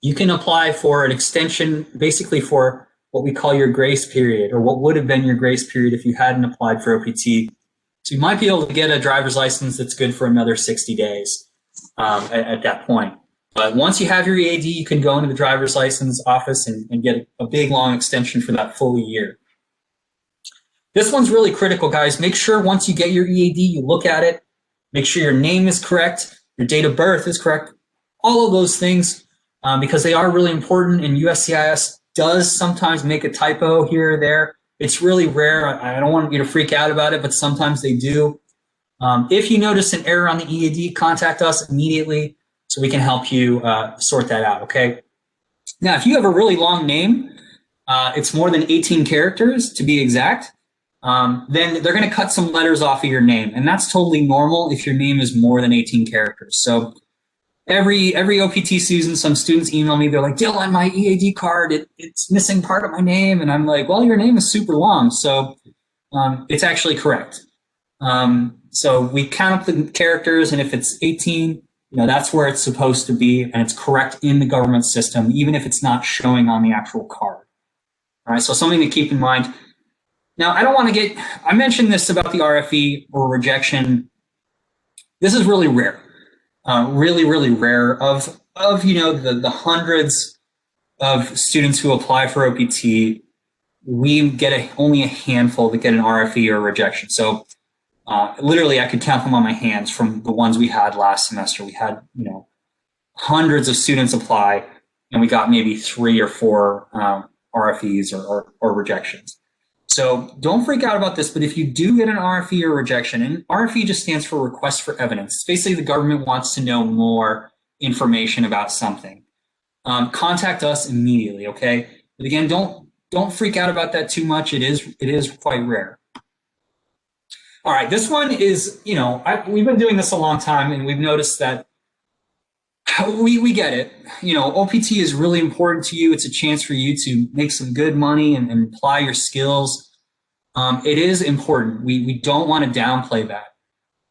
you can apply for an extension, basically for what we call your grace period, or what would have been your grace period if you hadn't applied for OPT. So you might be able to get a driver's license that's good for another 60 days at that point. But once you have your EAD, you can go into the driver's license office and get a big, long extension for that full year. This one's really critical, guys. Make sure once you get your EAD, you look at it, make sure your name is correct, your date of birth is correct, all of those things, because they are really important, and USCIS does sometimes make a typo here or there. It's really rare. I don't want you to freak out about it, but sometimes they do. If you notice an error on the EAD, contact us immediately so we can help you sort that out, okay? Now, if you have a really long name, it's more than 18 characters to be exact, then they're going to cut some letters off of your name. And that's totally normal if your name is more than 18 characters. So every OPT season, some students email me. They're like, Dillon, my EAD card, it's missing part of my name. And I'm like, well, your name is super long. So it's actually correct. So we count up the characters, and if it's 18, that's where it's supposed to be, and it's correct in the government system, even if it's not showing on the actual card. All right, so something to keep in mind. Now, I mentioned this about the RFE or rejection. This is really rare, really, really rare. Of the hundreds of students who apply for OPT, we get only a handful that get an RFE or rejection. So literally, I could count them on my hands from the ones we had last semester. We had, hundreds of students apply, and we got maybe 3 or 4 RFEs or rejections. So don't freak out about this, but if you do get an RFE or rejection, and RFE just stands for request for evidence. Basically, the government wants to know more information about something. Contact us immediately, okay? But again, don't freak out about that too much. It is quite rare. All right, this one is, we've been doing this a long time, and we've noticed that we get it. OPT is really important to you. It's a chance for you to make some good money and apply your skills. It is important. We don't want to downplay that.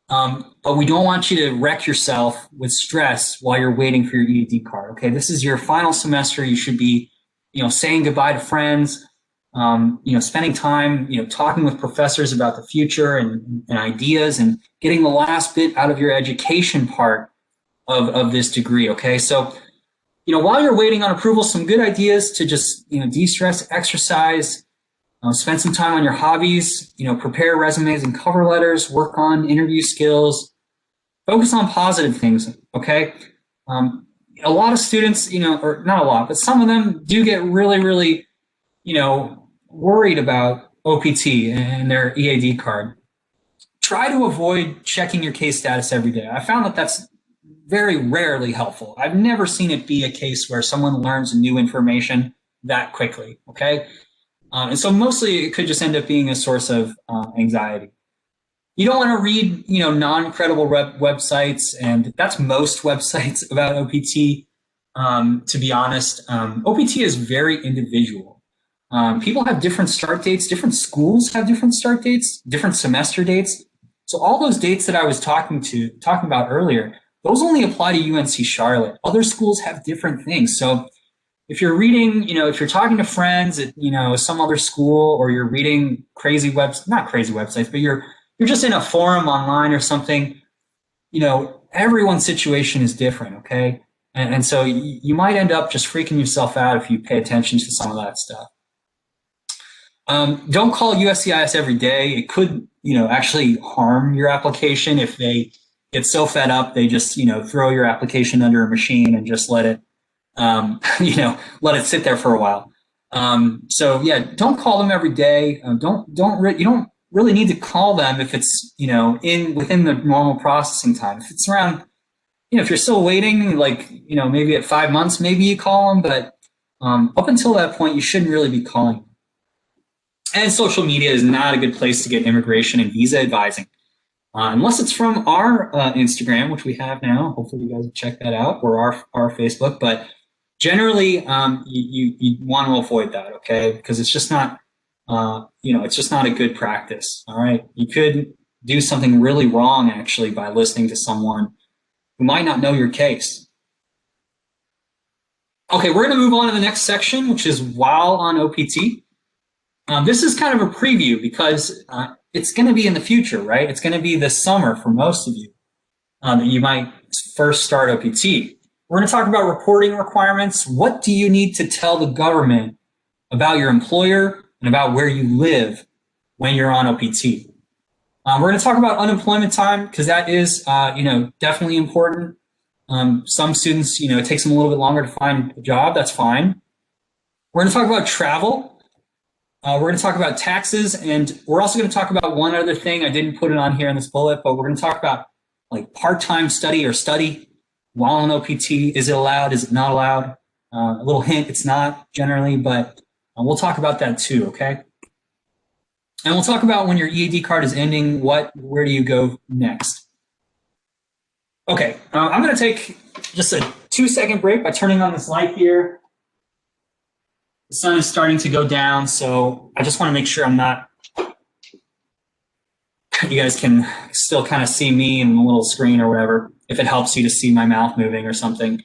But we don't want you to wreck yourself with stress while you're waiting for your EAD card. Okay, this is your final semester. You should be, saying goodbye to friends, spending time, talking with professors about the future and ideas, and getting the last bit out of your education part of this degree. Okay, so while you're waiting on approval, some good ideas to just de-stress, exercise, spend some time on your hobbies, prepare resumes and cover letters, work on interview skills, focus on positive things. Okay, a lot of students, or not a lot, but some of them do get really, really, worried about OPT and their EAD card. Try to avoid checking your case status every day. I found that that's very rarely helpful. I've never seen it be a case where someone learns new information that quickly, okay? And so mostly it could just end up being a source of anxiety. You don't want to read, non-credible websites, and that's most websites about OPT, to be honest. OPT is very individual. People have different start dates, different schools have different start dates, different semester dates. So all those dates that I was talking about earlier, those only apply to UNC Charlotte. Other schools have different things. So if you're reading, if you're talking to friends at, some other school, or you're reading not crazy websites, but you're just in a forum online or something, everyone's situation is different, okay? And so you might end up just freaking yourself out if you pay attention to some of that stuff. Don't call USCIS every day. It could, actually harm your application if they get so fed up they just, throw your application under a machine and just let it, let it sit there for a while. So yeah, don't call them every day. You don't really need to call them if it's, within the normal processing time. If it's around, if you're still waiting, maybe at 5 months, maybe you call them, but up until that point, you shouldn't really be calling them. And social media is not a good place to get immigration and visa advising. Unless it's from our Instagram, which we have now. Hopefully you guys have checked that out, or our Facebook. But generally, you want to avoid that, okay? Because it's just not, it's just not a good practice, all right? You could do something really wrong, actually, by listening to someone who might not know your case. Okay, we're going to move on to the next section, which is while on OPT. This is kind of a preview because it's going to be in the future, right? It's going to be this summer for most of you that you might first start OPT. We're going to talk about reporting requirements. What do you need to tell the government about your employer and about where you live when you're on OPT? We're going to talk about unemployment time because that is, definitely important. Some students, it takes them a little bit longer to find a job. That's fine. We're going to talk about travel. We're going to talk about taxes, and we're also going to talk about one other thing. I didn't put it on here in this bullet, but we're going to talk about like part-time study or study while on OPT. Is it allowed? Is it not allowed? A little hint, it's not generally, but we'll talk about that too, okay? And we'll talk about when your EAD card is ending, where do you go next? Okay, I'm going to take just a 2-second break by turning on this light here. The sun is starting to go down, so I just want to make sure I'm not, you guys can still kind of see me in the little screen or whatever, if it helps you to see my mouth moving or something.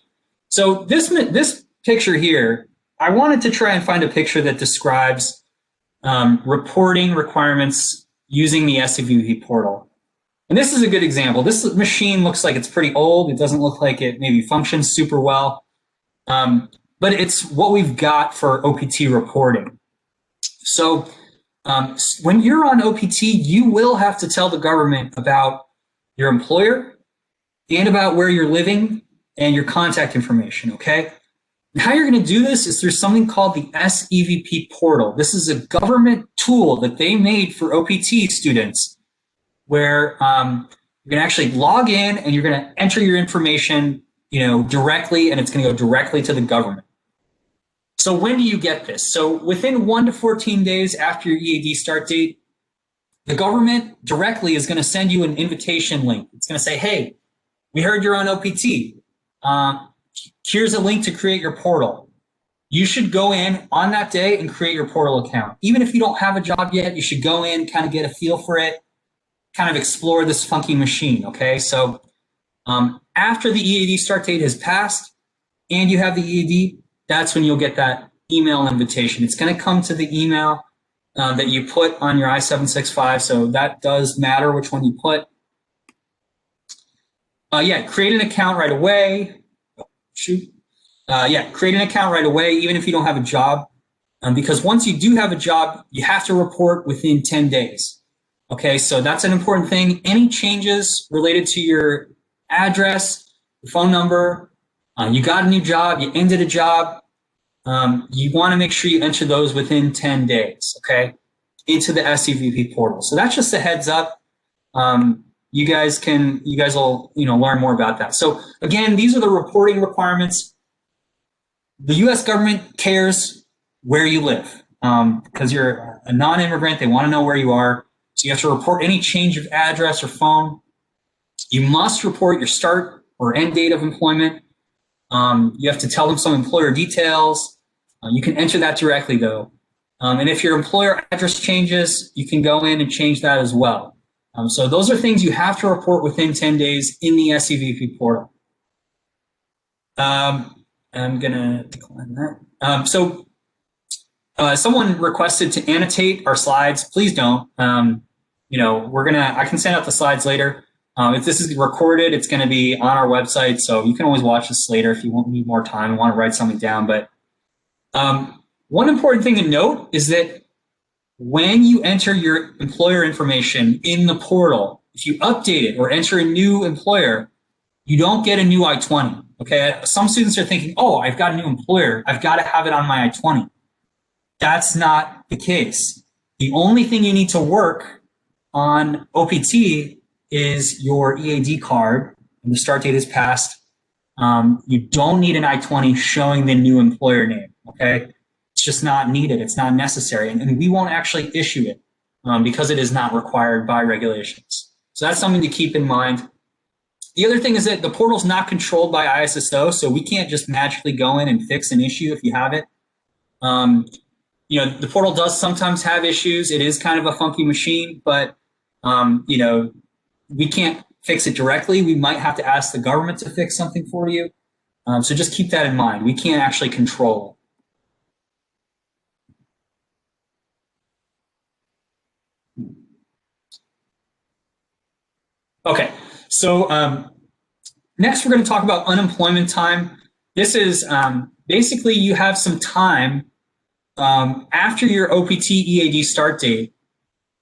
So this picture here, I wanted to try and find a picture that describes reporting requirements using the SCVP portal. And this is a good example. This machine looks like it's pretty old. It doesn't look like it maybe functions super well. But it's what we've got for OPT reporting. So when you're on OPT, you will have to tell the government about your employer and about where you're living and your contact information, okay? And how you're going to do this is through something called the SEVP portal. This is a government tool that they made for OPT students where you're going to actually log in and you're going to enter your information, directly, and it's going to go directly to the government. So when do you get this? So within 1 to 14 days after your EAD start date, the government directly is going to send you an invitation link. It's going to say, hey, we heard you're on OPT. Here's a link to create your portal. You should go in on that day and create your portal account. Even if you don't have a job yet, you should go in, kind of get a feel for it, kind of explore this funky machine, okay? So after the EAD start date has passed and you have the EAD, that's when you'll get that email invitation. It's going to come to the email that you put on your I-765, so that does matter which one you put. Create an account right away. Create an account right away, even if you don't have a job, because once you do have a job, you have to report within 10 days. Okay, so that's an important thing. Any changes related to your address, your phone number, you got a new job, you ended a job, you want to make sure you enter those within 10 days, okay, into the SCVP portal. So that's just a heads up. You guys will learn more about that. So again, these are the reporting requirements. The U.S. government cares where you live because you're a non-immigrant. They want to know where you are. So you have to report any change of address or phone. You must report your start or end date of employment. You have to tell them some employer details. You can enter that directly though. And if your employer address changes, you can go in and change that as well. So those are things you have to report within 10 days in the SCVP portal. I'm going to decline that. Someone requested to annotate our slides. Please don't. I can send out the slides later. If this is recorded, it's going to be on our website, so you can always watch this later if you need more time and want to write something down. But one important thing to note is that when you enter your employer information in the portal, if you update it or enter a new employer, you don't get a new I-20. Okay, some students are thinking, oh, I've got a new employer, I've got to have it on my I-20. That's not the case. The only thing you need to work on OPT is your EAD card, and the start date is passed. You don't need an I-20 showing the new employer name, okay? It's just not needed, it's not necessary, and we won't actually issue it because it is not required by regulations. So that's something to keep in mind. The other thing is that the portal is not controlled by ISSO, so we can't just magically go in and fix an issue if you have it. The portal does sometimes have issues. It is kind of a funky machine, but we can't fix it directly. We might have to ask the government to fix something for you. So just keep that in mind. We can't actually control it. Okay, so next we're going to talk about unemployment time. This is basically you have some time after your OPT EAD start date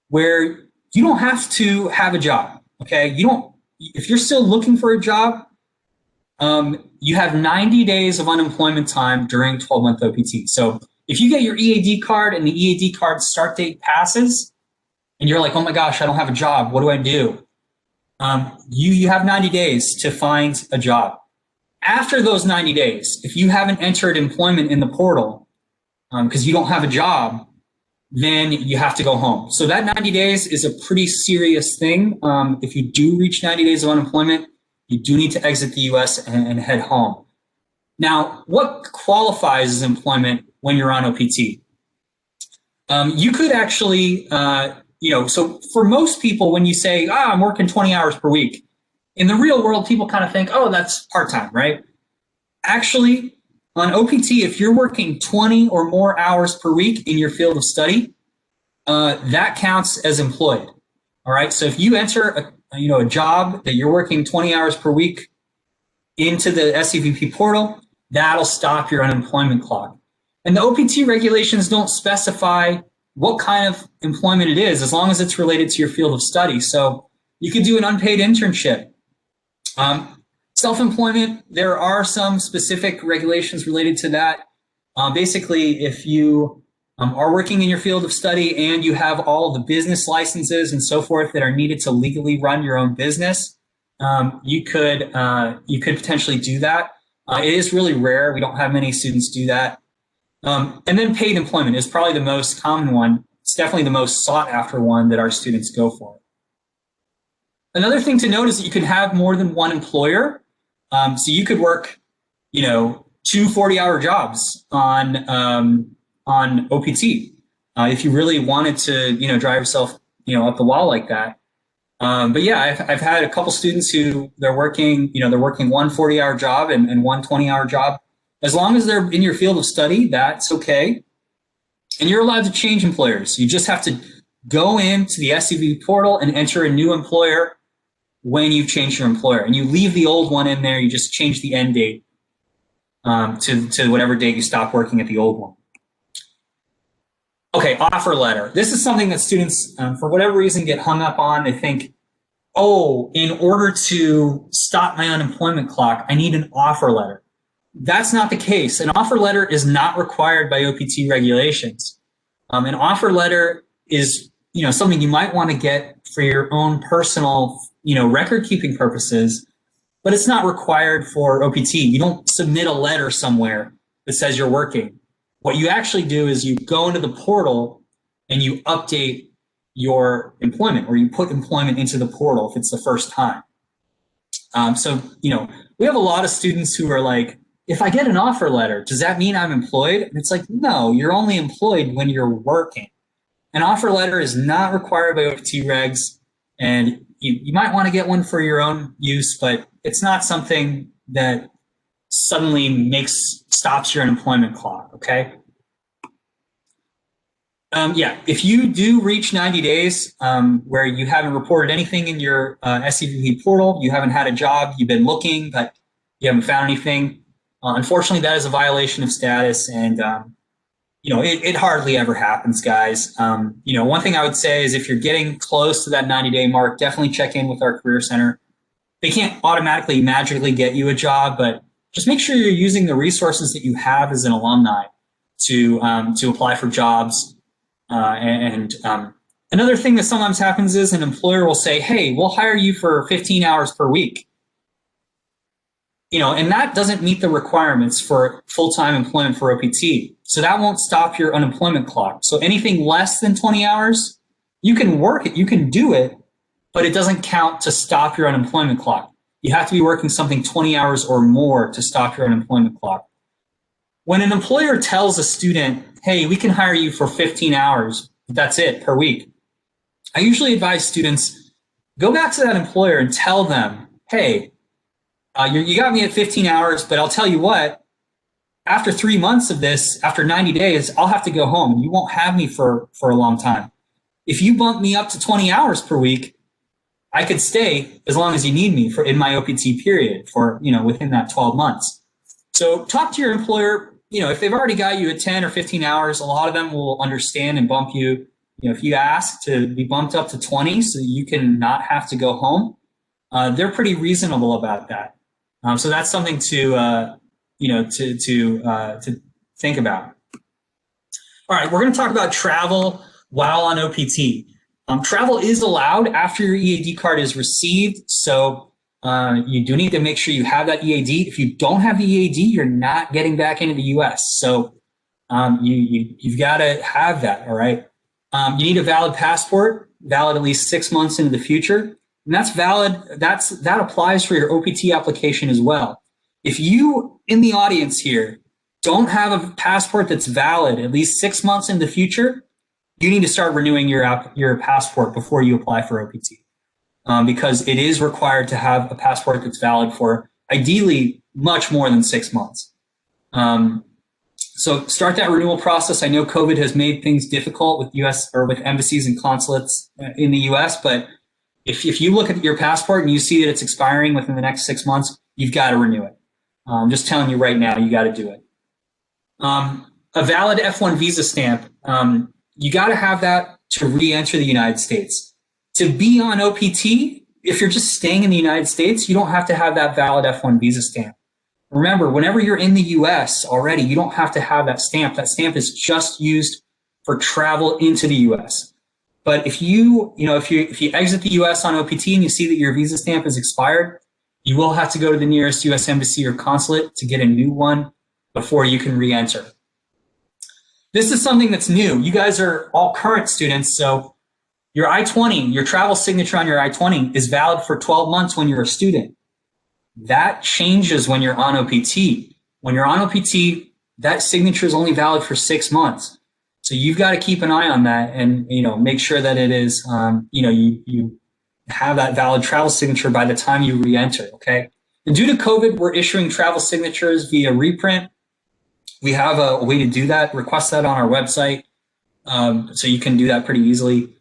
where you don't have to have a job, okay? If you're still looking for a job, you have 90 days of unemployment time during 12-month OPT. So if you get your EAD card and the EAD card start date passes, and you're like, oh my gosh, I don't have a job, what do I do? You have 90 days to find a job. After those 90 days, if you haven't entered employment in the portal because you don't have a job, then you have to go home. So that 90 days is a pretty serious thing. If you do reach 90 days of unemployment, you do need to exit the US and head home. Now, what qualifies as employment when you're on OPT? You could actually, so for most people, when you say, I'm working 20 hours per week, in the real world, people kind of think, oh, that's part-time, right? Actually, on OPT, if you're working 20 or more hours per week in your field of study, that counts as employed. All right. So if you enter a job that you're working 20 hours per week into the SEVP portal, that'll stop your unemployment clock. And the OPT regulations don't specify what kind of employment it is, as long as it's related to your field of study. So you could do an unpaid internship. Self-employment, there are some specific regulations related to that. Basically, if you are working in your field of study and you have all the business licenses and so forth that are needed to legally run your own business, you could potentially do that. It is really rare. We don't have many students do that. And then paid employment is probably the most common one. It's definitely the most sought after one that our students go for. Another thing to note is that you can have more than one employer. So you could work, 2 40-hour jobs on OPT if you really wanted to, drive yourself, up the wall like that. But yeah, I've had a couple students who they're working one 40-hour job and one 20-hour job. As long as they're in your field of study, that's okay. And you're allowed to change employers. You just have to go into the SEV portal and enter a new employer when you've changed your employer, and you leave the old one in there. You just change the end date to whatever date you stop working at the old one. Okay, offer letter. This is something that students, for whatever reason, get hung up on. They think, oh, in order to stop my unemployment clock, I need an offer letter. That's not the case. An offer letter is not required by OPT regulations. An offer letter is, something you might want to get for your own personal, record keeping purposes, but it's not required for OPT. You don't submit a letter somewhere that says you're working. What you actually do is you go into the portal and you update your employment, or you put employment into the portal if it's the first time. We have a lot of students who are like, if I get an offer letter, does that mean I'm employed? And it's like, no, you're only employed when you're working. An offer letter is not required by OPT regs, and you might want to get one for your own use, but it's not something that suddenly stops your unemployment clock, okay? If you do reach 90 days where you haven't reported anything in your SEVP portal, you haven't had a job, you've been looking, but you haven't found anything, unfortunately, that is a violation of status, and it hardly ever happens, guys. One thing I would say is if you're getting close to that 90-day mark, definitely check in with our Career Center. They can't automatically, magically get you a job, but just make sure you're using the resources that you have as an alumni to apply for jobs. Another thing that sometimes happens is an employer will say, hey, we'll hire you for 15 hours per week. And that doesn't meet the requirements for full-time employment for OPT. So that won't stop your unemployment clock. So anything less than 20 hours, you can work it, you can do it, but it doesn't count to stop your unemployment clock. You have to be working something 20 hours or more to stop your unemployment clock. When an employer tells a student, hey, we can hire you for 15 hours, that's it, per week, I usually advise students, go back to that employer and tell them, hey, you got me at 15 hours, but I'll tell you what, after 3 months of this, after 90 days, I'll have to go home and you won't have me for a long time. If you bump me up to 20 hours per week, I could stay as long as you need me in my OPT period for, within that 12 months. So talk to your employer. If they've already got you at 10 or 15 hours, a lot of them will understand and bump you, if you ask to be bumped up to 20 so you can not have to go home, they're pretty reasonable about that. So that's something to think about. All right, we're going to talk about travel while on OPT. Travel is allowed after your EAD card is received, so you do need to make sure you have that EAD. If you don't have the EAD, you're not getting back into the U.S., so you've got to have that, all right? You need a valid passport, valid at least 6 months into the future, and that's valid. That applies for your OPT application as well. If you, in the audience here, don't have a passport that's valid at least 6 months in the future, you need to start renewing your passport before you apply for OPT, because it is required to have a passport that's valid for ideally much more than 6 months. So start that renewal process. I know COVID has made things difficult with US or with embassies and consulates in the US, but if you look at your passport and you see that it's expiring within the next 6 months, you've got to renew it. I'm just telling you right now, you got to do it. A valid F1 visa stamp, you got to have that to re-enter the United States. To be on OPT, if you're just staying in the United States, you don't have to have that valid F1 visa stamp. Remember, whenever you're in the US already, you don't have to have that stamp. That stamp is just used for travel into the US. But if you exit the US on OPT and you see that your visa stamp is expired, you will have to go to the nearest US embassy or consulate to get a new one before you can re-enter. This is something that's new. You guys are all current students, so your I-20, your travel signature on your I-20 is valid for 12 months when you're a student. That changes when you're on OPT. When you're on OPT, that signature is only valid for 6 months. So you've got to keep an eye on that and make sure that it is you have that valid travel signature by the time you re-enter, okay? And due to COVID, we're issuing travel signatures via reprint. We have a way to do that. Request that on our website, so you can do that pretty easily.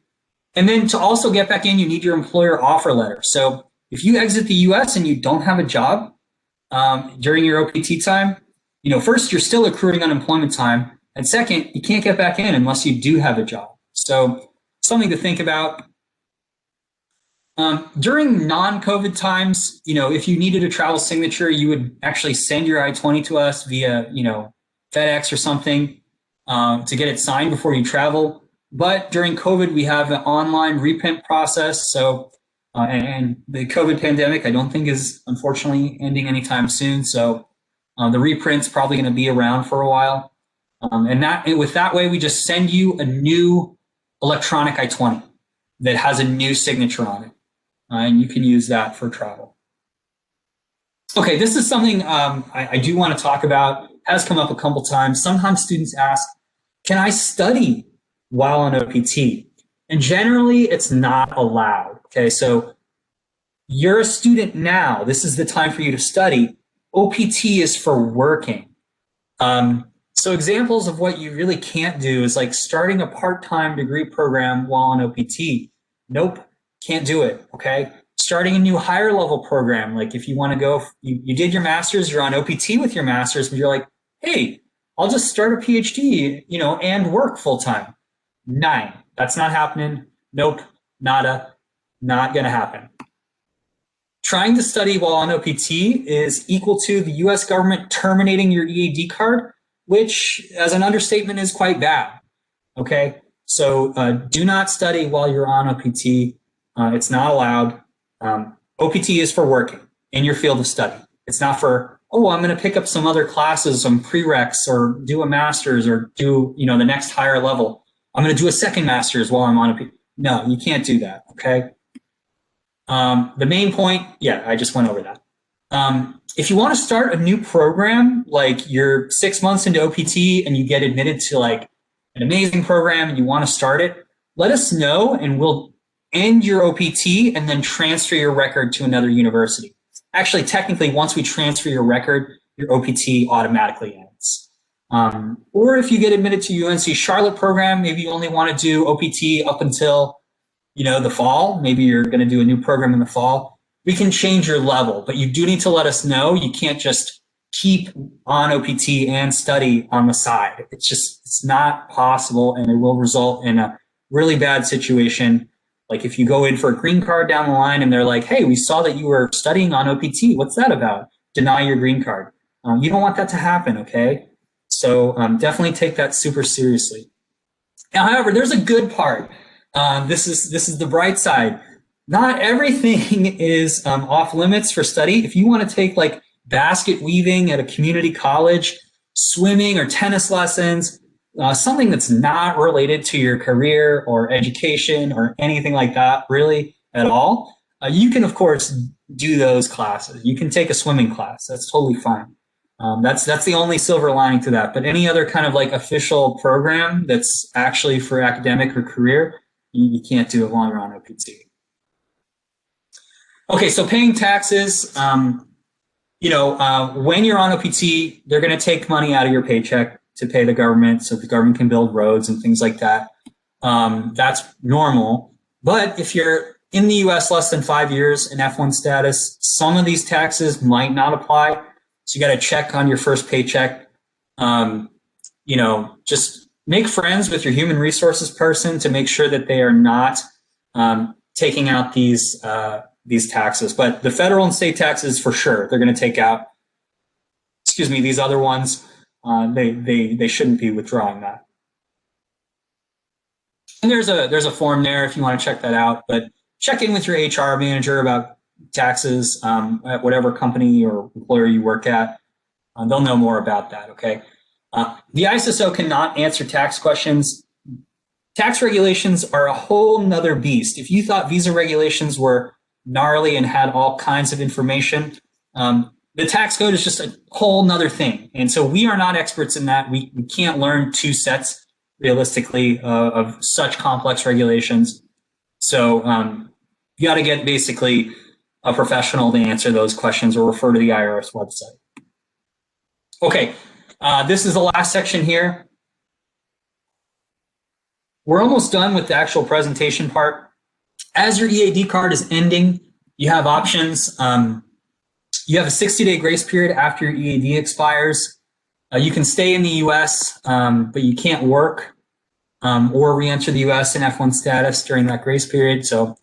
And then to also get back in, you need your employer offer letter. So if you exit the US and you don't have a job during your OPT time, first, you're still accruing unemployment time. And second, you can't get back in unless you do have a job. So something to think about. During non-COVID times, if you needed a travel signature, you would actually send your I-20 to us via, FedEx or something to get it signed before you travel. But during COVID, we have an online reprint process. So, and the COVID pandemic, I don't think is unfortunately ending anytime soon. So the reprint's probably going to be around for a while. And with that way, we just send you a new electronic I-20 that has a new signature on it. And you can use that for travel. Okay, this is something I do want to talk about. Has come up a couple times. Sometimes students ask, can I study while on OPT? And generally, it's not allowed. Okay, so you're a student now. This is the time for you to study. OPT is for working. So examples of what you really can't do is like starting a part-time degree program while on OPT. Nope, can't do it, okay? Starting a new higher level program, like if you want to go, you did your master's, you're on OPT with your master's, but you're like, hey, I'll just start a PhD, and work full-time. 9, that's not happening. Nope, nada, not gonna happen. Trying to study while on OPT is equal to the US government terminating your EAD card, which as an understatement is quite bad, okay? So do not study while you're on OPT. It's not allowed. OPT is for working in your field of study. It's not for, I'm gonna pick up some other classes, some prereqs, or do a master's, or do the next higher level. I'm gonna do a second master's while I'm on OPT. No, you can't do that, okay? The main point, I just went over that. If you want to start a new program, like you're 6 months into OPT and you get admitted to like an amazing program and you want to start it, let us know and we'll end your OPT and then transfer your record to another university. Actually, technically, once we transfer your record, your OPT automatically ends. Or if you get admitted to UNC Charlotte program, maybe you only want to do OPT up until the fall. Maybe you're going to do a new program in the fall. We can change your level, but you do need to let us know. You can't just keep on OPT and study on the side. It's not possible, and it will result in a really bad situation. Like if you go in for a green card down the line and they're like, hey, we saw that you were studying on OPT. What's that about? Deny your green card. You don't want that to happen, okay? So definitely take that super seriously. Now, however, there's a good part. This is the bright side. Not everything is off limits for study. If you want to take like basket weaving at a community college, swimming or tennis lessons, something that's not related to your career or education or anything like that really at all, you can of course do those classes. You can take a swimming class. That's totally fine. That's the only silver lining to that. But any other kind of like official program that's actually for academic or career, you can't do it while you're on OPT. Okay, so paying taxes. When you're on OPT, they're going to take money out of your paycheck to pay the government, so the government can build roads and things like that. That's normal. But if you're in the U.S. less than 5 years in F1 status, some of these taxes might not apply. So you got to check on your first paycheck. Just make friends with your human resources person to make sure that they are not taking out these taxes. But the federal and state taxes, for sure, they're going to take out. These other ones, they shouldn't be withdrawing that. And there's a form there if you want to check that out. But check in with your HR manager about taxes at whatever company or employer you work at. They'll know more about that, okay? The ISSO cannot answer tax questions. Tax regulations are a whole nother beast. If you thought visa regulations were gnarly and had all kinds of information, the tax code is just a whole nother thing. And so we are not experts in that. We can't learn two sets realistically of such complex regulations. So you got to get basically a professional to answer those questions or refer to the IRS website. Okay, this is the last section here. We're almost done with the actual presentation part. As your EAD card is ending, you have options. You have a 60-day grace period after your EAD expires. You can stay in the U.S., but you can't work or re-enter the U.S. in F1 status during that grace period. So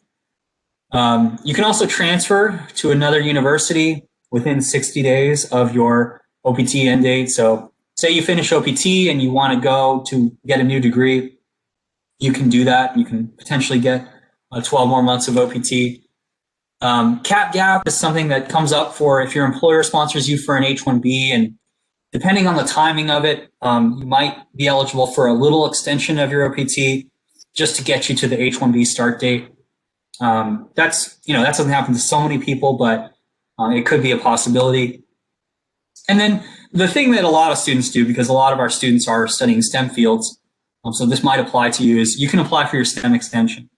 you can also transfer to another university within 60 days of your OPT end date. So say you finish OPT and you want to go to get a new degree, you can do that. You can potentially get 12 more months of OPT. Cap gap is something that comes up for if your employer sponsors you for an H-1B, and depending on the timing of it, you might be eligible for a little extension of your OPT just to get you to the H-1B start date. That doesn't happen to so many people, but it could be a possibility. And then the thing that a lot of students do, because a lot of our students are studying STEM fields, so this might apply to you, is you can apply for your STEM extension.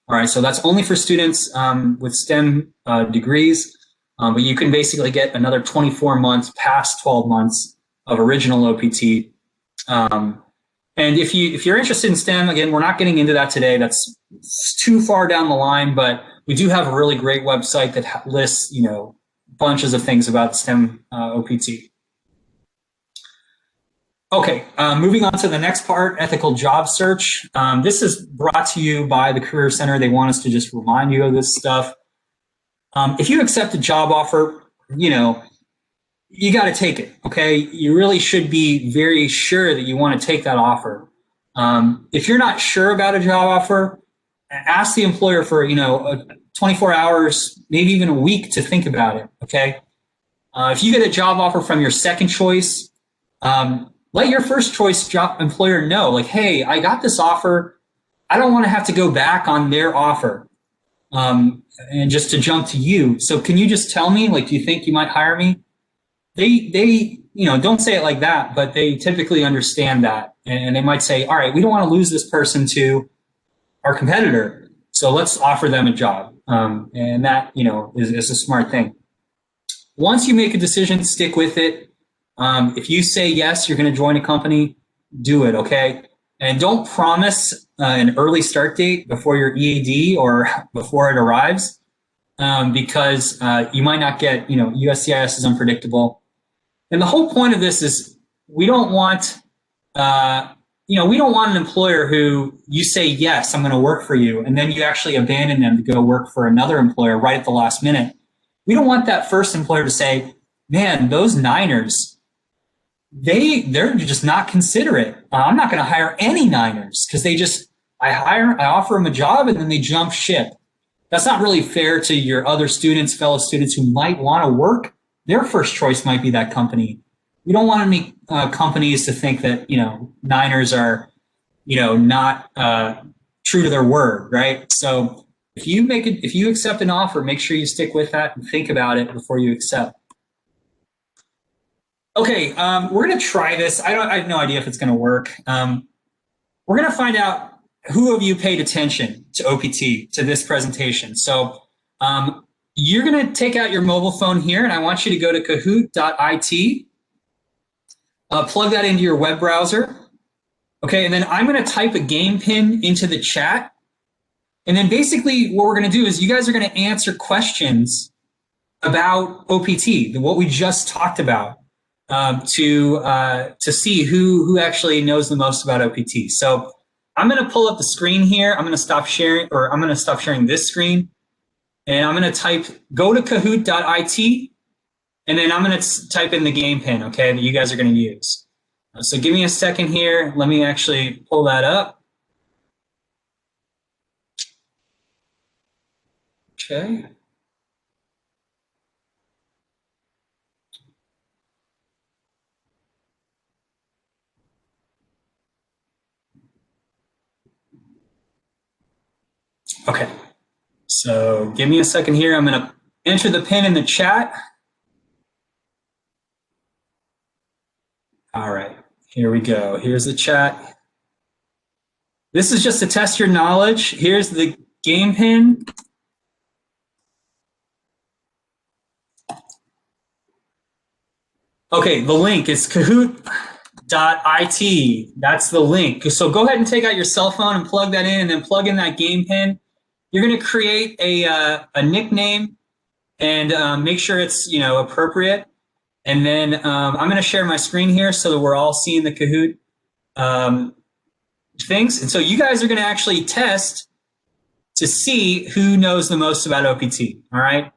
All right, so that's only for students with STEM degrees, but you can basically get another 24 months past 12 months of original OPT. And if you're interested in STEM, again, we're not getting into that today. That's too far down the line, but we do have a really great website that lists, bunches of things about STEM OPT. Okay, moving on to the next part, ethical job search. This is brought to you by the Career Center. They want us to just remind you of this stuff. If you accept a job offer, you got to take it, okay? You really should be very sure that you want to take that offer. If you're not sure about a job offer, ask the employer for, 24 hours, maybe even a week to think about it, okay? If you get a job offer from your second choice, let your first choice job employer know, like, hey, I got this offer. I don't want to have to go back on their offer and just to jump to you. So can you just tell me, like, do you think you might hire me? They don't say it like that, but they typically understand that. And they might say, all right, we don't want to lose this person to our competitor, so let's offer them a job. And that, is a smart thing. Once you make a decision, stick with it. If you say yes, you're going to join a company, do it, okay? And don't promise an early start date before your EAD or before it arrives, because you might not get, USCIS is unpredictable. And the whole point of this is we don't want, we don't want an employer who you say, yes, I'm going to work for you, and then you actually abandon them to go work for another employer right at the last minute. We don't want that first employer to say, man, those Niners, they're just not considerate. I'm not going to hire any Niners because I offer them a job and then they jump ship. That's not really fair to your other students, fellow students who might want to work. Their first choice might be that company. We don't want any companies to think that, Niners are, not true to their word, right? So if you accept an offer, make sure you stick with that and think about it before you accept. Okay, we're going to try this. I have no idea if it's going to work. We're going to find out who of you paid attention to OPT, to this presentation. So you're going to take out your mobile phone here, and I want you to go to kahoot.it, plug that into your web browser. Okay, and then I'm going to type a game pin into the chat. And then basically what we're going to do is you guys are going to answer questions about OPT, what we just talked about, to see who actually knows the most about OPT. So I'm going to pull up the screen here. I'm going to stop sharing, or I'm going to stop sharing this screen. And I'm going to go to kahoot.it, and then I'm going to type in the game pin, okay, that you guys are going to use. So give me a second here. Let me actually pull that up. Okay. Okay. So give me a second here. I'm going to enter the pin in the chat. All right. Here we go. Here's the chat. This is just to test your knowledge. Here's the game pin. Okay, the link is kahoot.it. That's the link. So go ahead and take out your cell phone and plug that in, and then plug in that game pin. You're going to create a nickname and make sure it's appropriate. And then I'm going to share my screen here so that we're all seeing the Kahoot things. And so you guys are going to actually test to see who knows the most about OPT. All right.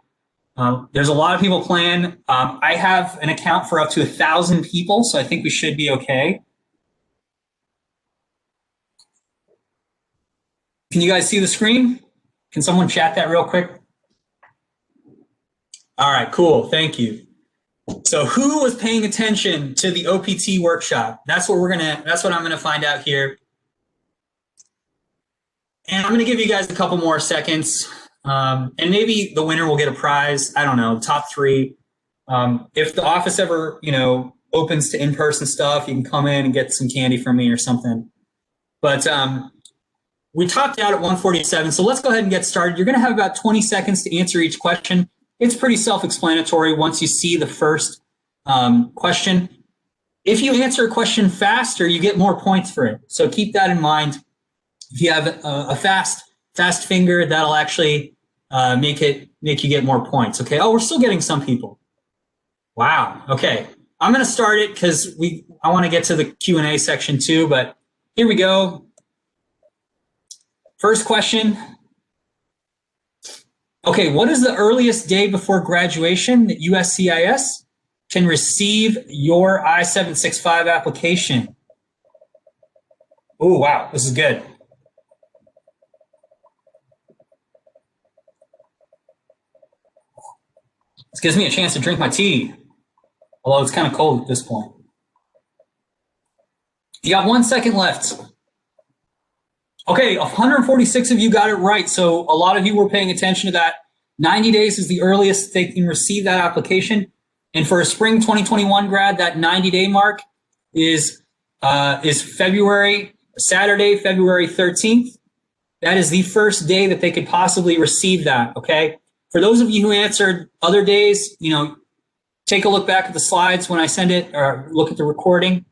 There's a lot of people playing. I have an account for up to 1,000 people, so I think we should be okay. Can you guys see the screen? Can someone chat that real quick? All right, cool. Thank you. So who was paying attention to the OPT workshop? That's what I'm gonna find out here. And I'm gonna give you guys a couple more seconds. And maybe the winner will get a prize. I don't know, top 3. If the office ever, opens to in-person stuff, you can come in and get some candy from me or something. But we topped out at 147, so let's go ahead and get started. You're gonna have about 20 seconds to answer each question. It's pretty self-explanatory once you see the first question. If you answer a question faster, you get more points for it. So keep that in mind. If you have a fast finger, that'll actually make you get more points. Okay. Oh, we're still getting some people. Wow. Okay. I'm going to start it because I want to get to the Q&A section too, but here we go. First question. Okay, what is the earliest day before graduation that USCIS can receive your I-765 application? Oh, wow, this is good. This gives me a chance to drink my tea, although it's kind of cold at this point. You got 1 second left. Okay, 146 of you got it right. So a lot of you were paying attention to that. 90 days is the earliest they can receive that application. And for a spring 2021 grad, that 90-day mark is Saturday, February 13th. That is the first day that they could possibly receive that, okay? For those of you who answered other days, take a look back at the slides when I send it, or look at the recording.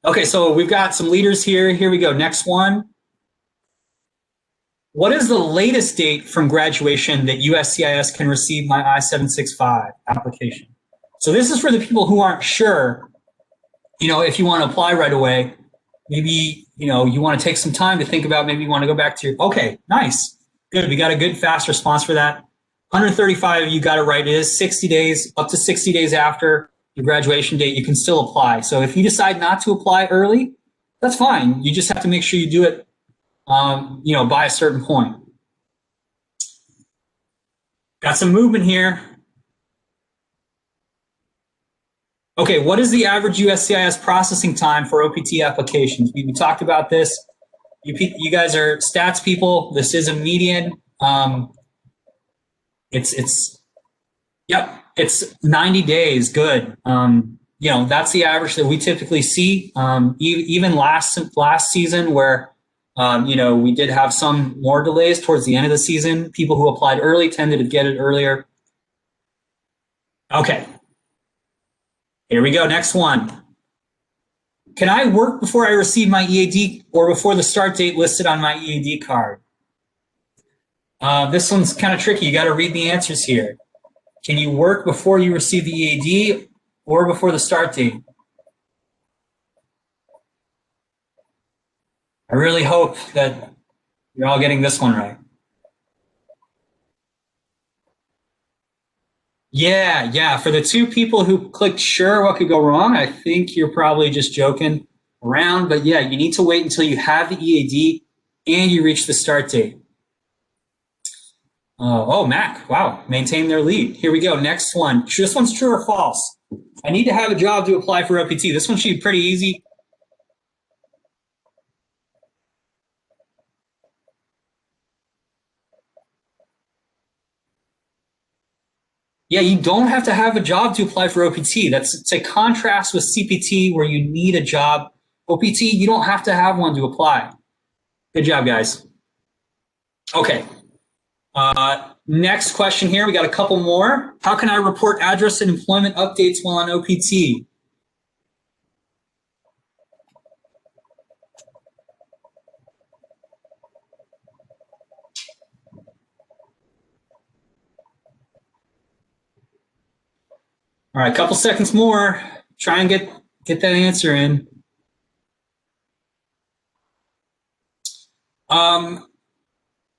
Okay, so we've got some leaders here. Here we go. Next one. What is the latest date from graduation that USCIS can receive my I-765 application? So this is for the people who aren't sure, if you want to apply right away. Maybe, you want to take some time to think about, maybe you want to go back to your, okay, nice. Good, we got a good fast response for that. 135 of you got it right. It is 60 days, up to 60 days after. your graduation date, you can still apply. So if you decide not to apply early, that's fine. You just have to make sure you do it, by a certain point. Got some movement here. Okay, what is the average USCIS processing time for OPT applications? We talked about this. You guys are stats people. This is a median. It's 90 days. Good. That's the average that we typically see. Even last season, where we did have some more delays towards the end of the season. People who applied early tended to get it earlier. Okay. Here we go. Next one. Can I work before I receive my EAD or before the start date listed on my EAD card? This one's kind of tricky. You got to read the answers here. Can you work before you receive the EAD or before the start date? I really hope that you're all getting this one right. Yeah. For the two people who clicked sure, what could go wrong? I think you're probably just joking around, but yeah, you need to wait until you have the EAD and you reach the start date. Mac, wow, maintain their lead. Here we go, next one. This one's true or false? I need to have a job to apply for OPT. This one should be pretty easy. Yeah, you don't have to have a job to apply for OPT. It's a contrast with CPT where you need a job. OPT, you don't have to have one to apply. Good job, guys. Okay. Next question here. We got a couple more. How can I report address and employment updates while on OPT? All right, a couple seconds more. Try and get that answer in.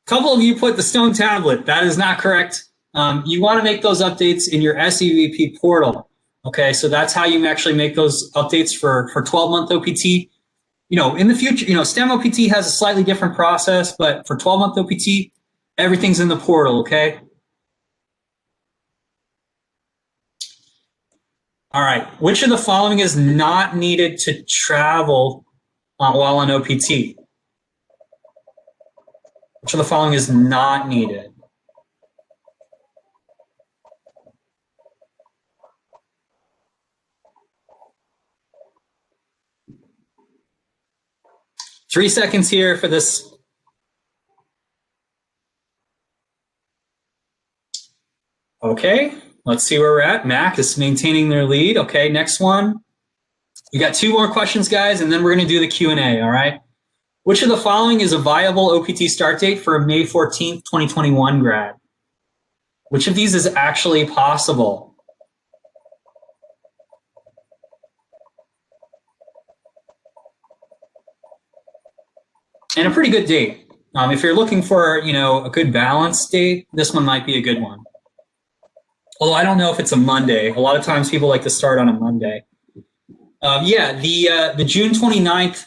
Couple of you put the stone tablet. That is not correct. You want to make those updates in your SEVP portal. Okay, so that's how you actually make those updates for 12-month OPT. In the future, STEM OPT has a slightly different process, but for 12-month OPT, everything's in the portal, okay? All right, which of the following is not needed to travel while on OPT? Which of the following is not needed? Three seconds here for this. Okay, let's see where we're at. Mac is maintaining their lead. Okay, next one. We got two more questions, guys, and then we're going to do the Q&A, all right? Which of the following is a viable OPT start date for a May 14th, 2021 grad? Which of these is actually possible? And a pretty good date. If you're looking for, a good balanced date, this one might be a good one. Although I don't know if it's a Monday. A lot of times people like to start on a Monday. The June 29th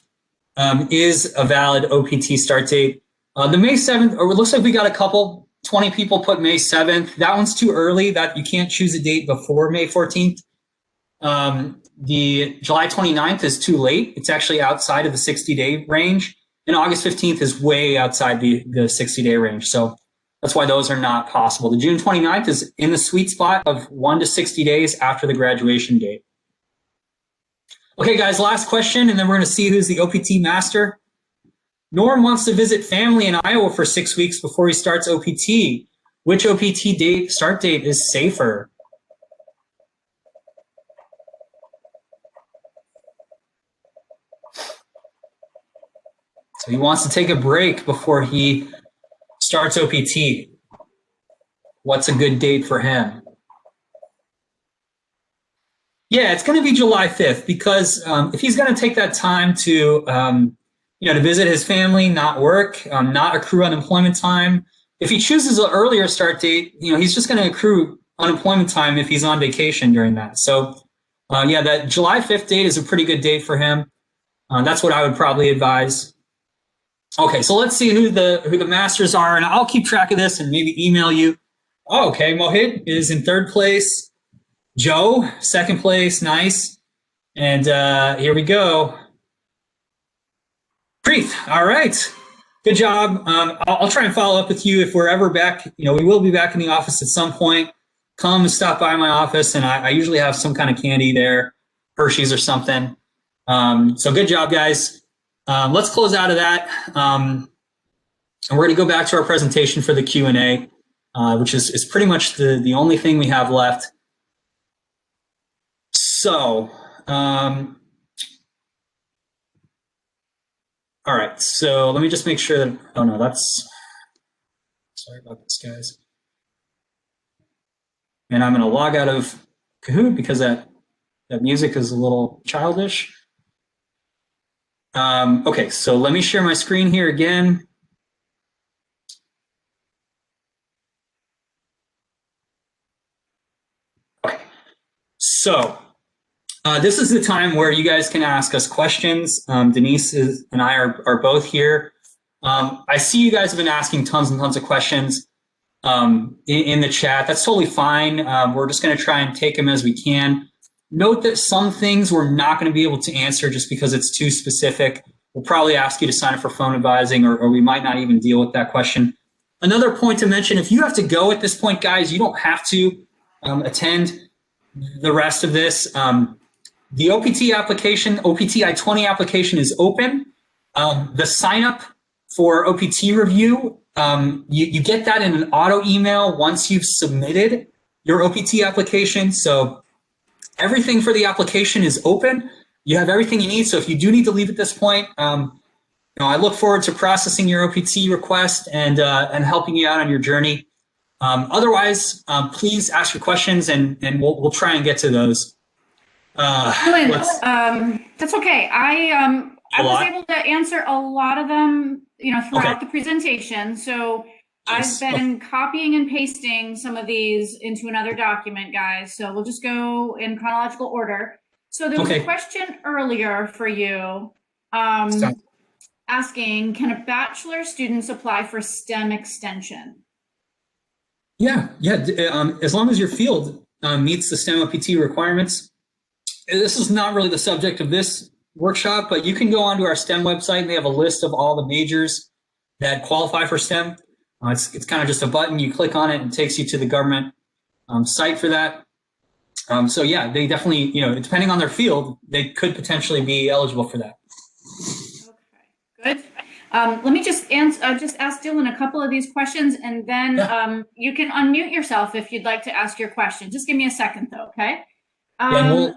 is a valid OPT start date. The May 7th, or it looks like we got 20 people put May 7th. That one's too early. That you can't choose a date before May 14th. The July 29th is too late. It's actually outside of the 60-day range. And August 15th is way outside the 60-day range. So that's why those are not possible. The June 29th is in the sweet spot of 1 to 60 days after the graduation date. Okay, guys, last question, and then we're going to see who's the OPT master. Norm wants to visit family in Iowa for 6 weeks before he starts OPT. Which OPT start date is safer? So he wants to take a break before he starts OPT. What's a good date for him? Yeah, it's going to be July 5th because if he's going to take that time to, to visit his family, not work, not accrue unemployment time. If he chooses an earlier start date, he's just going to accrue unemployment time if he's on vacation during that. So Yeah, that July 5th date is a pretty good date for him. That's what I would probably advise. Okay, so let's see who the masters are, and I'll keep track of this and maybe email you. Oh, okay, Mohit is in 3rd place. Joe, 2nd place, nice. And here we go. Preet, all right. Good job. I'll try and follow up with you if we're ever back. We will be back in the office at some point. Come and stop by my office, and I usually have some kind of candy there, Hershey's or something. So good job, guys. Let's close out of that. And we're going to go back to our presentation for the Q&A, which is pretty much the only thing we have left. So, all right, so let me just make sure that, oh no, sorry about this, guys. And I'm going to log out of Kahoot because that music is a little childish. Okay, so let me share my screen here again. Okay, so this is the time where you guys can ask us questions. Denise and I are both here. I see you guys have been asking tons and tons of questions in the chat. That's totally fine. We're just going to try and take them as we can. Note that some things we're not going to be able to answer just because it's too specific. We'll probably ask you to sign up for phone advising, or we might not even deal with that question. Another point to mention, if you have to go at this point, guys, you don't have to attend the rest of this. The OPT application, OPT I-20 application is open. The sign up for OPT review, you get that in an auto email once you've submitted your OPT application. So everything for the application is open. You have everything you need. So if you do need to leave at this point, I look forward to processing your OPT request and helping you out on your journey. Otherwise, please ask your questions and we'll try and get to those. That's okay. I was able to answer a lot of them, throughout the presentation. So I've been copying and pasting some of these into another document, guys. So we'll just go in chronological order. So there was a question earlier for you asking, can a bachelor students apply for STEM extension? Yeah. As long as your field meets the STEM OPT requirements. This is not really the subject of this workshop, but you can go onto our STEM website and they have a list of all the majors that qualify for STEM. It's kind of just a button. You click on it and it takes you to the government site for that. So yeah, they definitely, depending on their field, they could potentially be eligible for that. Okay, good. Let me just ask Dillon a couple of these questions, and then you can unmute yourself if you'd like to ask your question. Just give me a second, though, okay? Go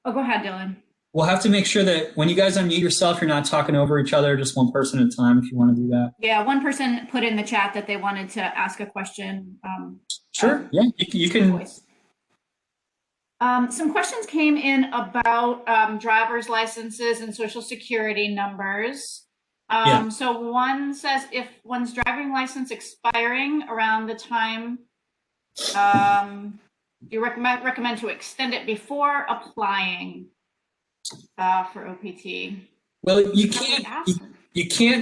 ahead, Dillon. We'll have to make sure that when you guys unmute yourself, you're not talking over each other, just one person at a time if you want to do that. Yeah, one person put in the chat that they wanted to ask a question. Sure, yeah, you can. Voice. Some questions came in about driver's licenses and social security numbers. So one says, if one's driving license expiring around the time you recommend to extend it before applying for OPT? Well, you can't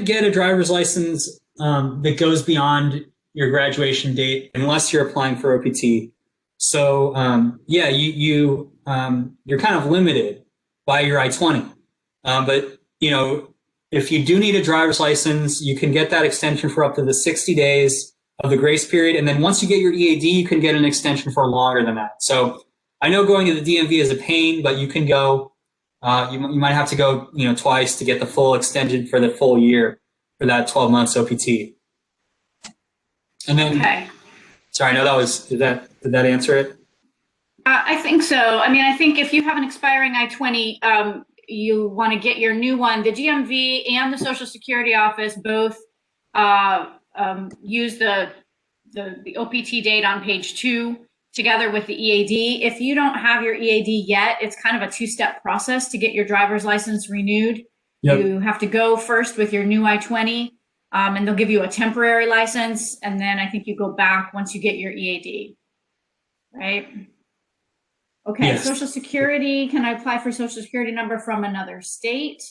get a driver's license that goes beyond your graduation date unless you're applying for OPT. So you're kind of limited by your I-20. But if you do need a driver's license, you can get that extension for up to the 60 days of the grace period. And then once you get your EAD, you can get an extension for longer than that. So I know going to the DMV is a pain, but you can go, you might have to go, twice to get the full extension for the full year for that 12 months OPT. And then, sorry, I know did that answer it? I think so. I mean, I think if you have an expiring I-20, you want to get your new one. The DMV and the Social Security Office both use the OPT date on page 2 together with the EAD. If you don't have your EAD yet, it's kind of a 2-step process to get your driver's license renewed. Yep. You have to go first with your new I-20, and they'll give you a temporary license, and then I think you go back once you get your EAD, right? Okay, Yes. Social Security, can I apply for Social Security number from another state?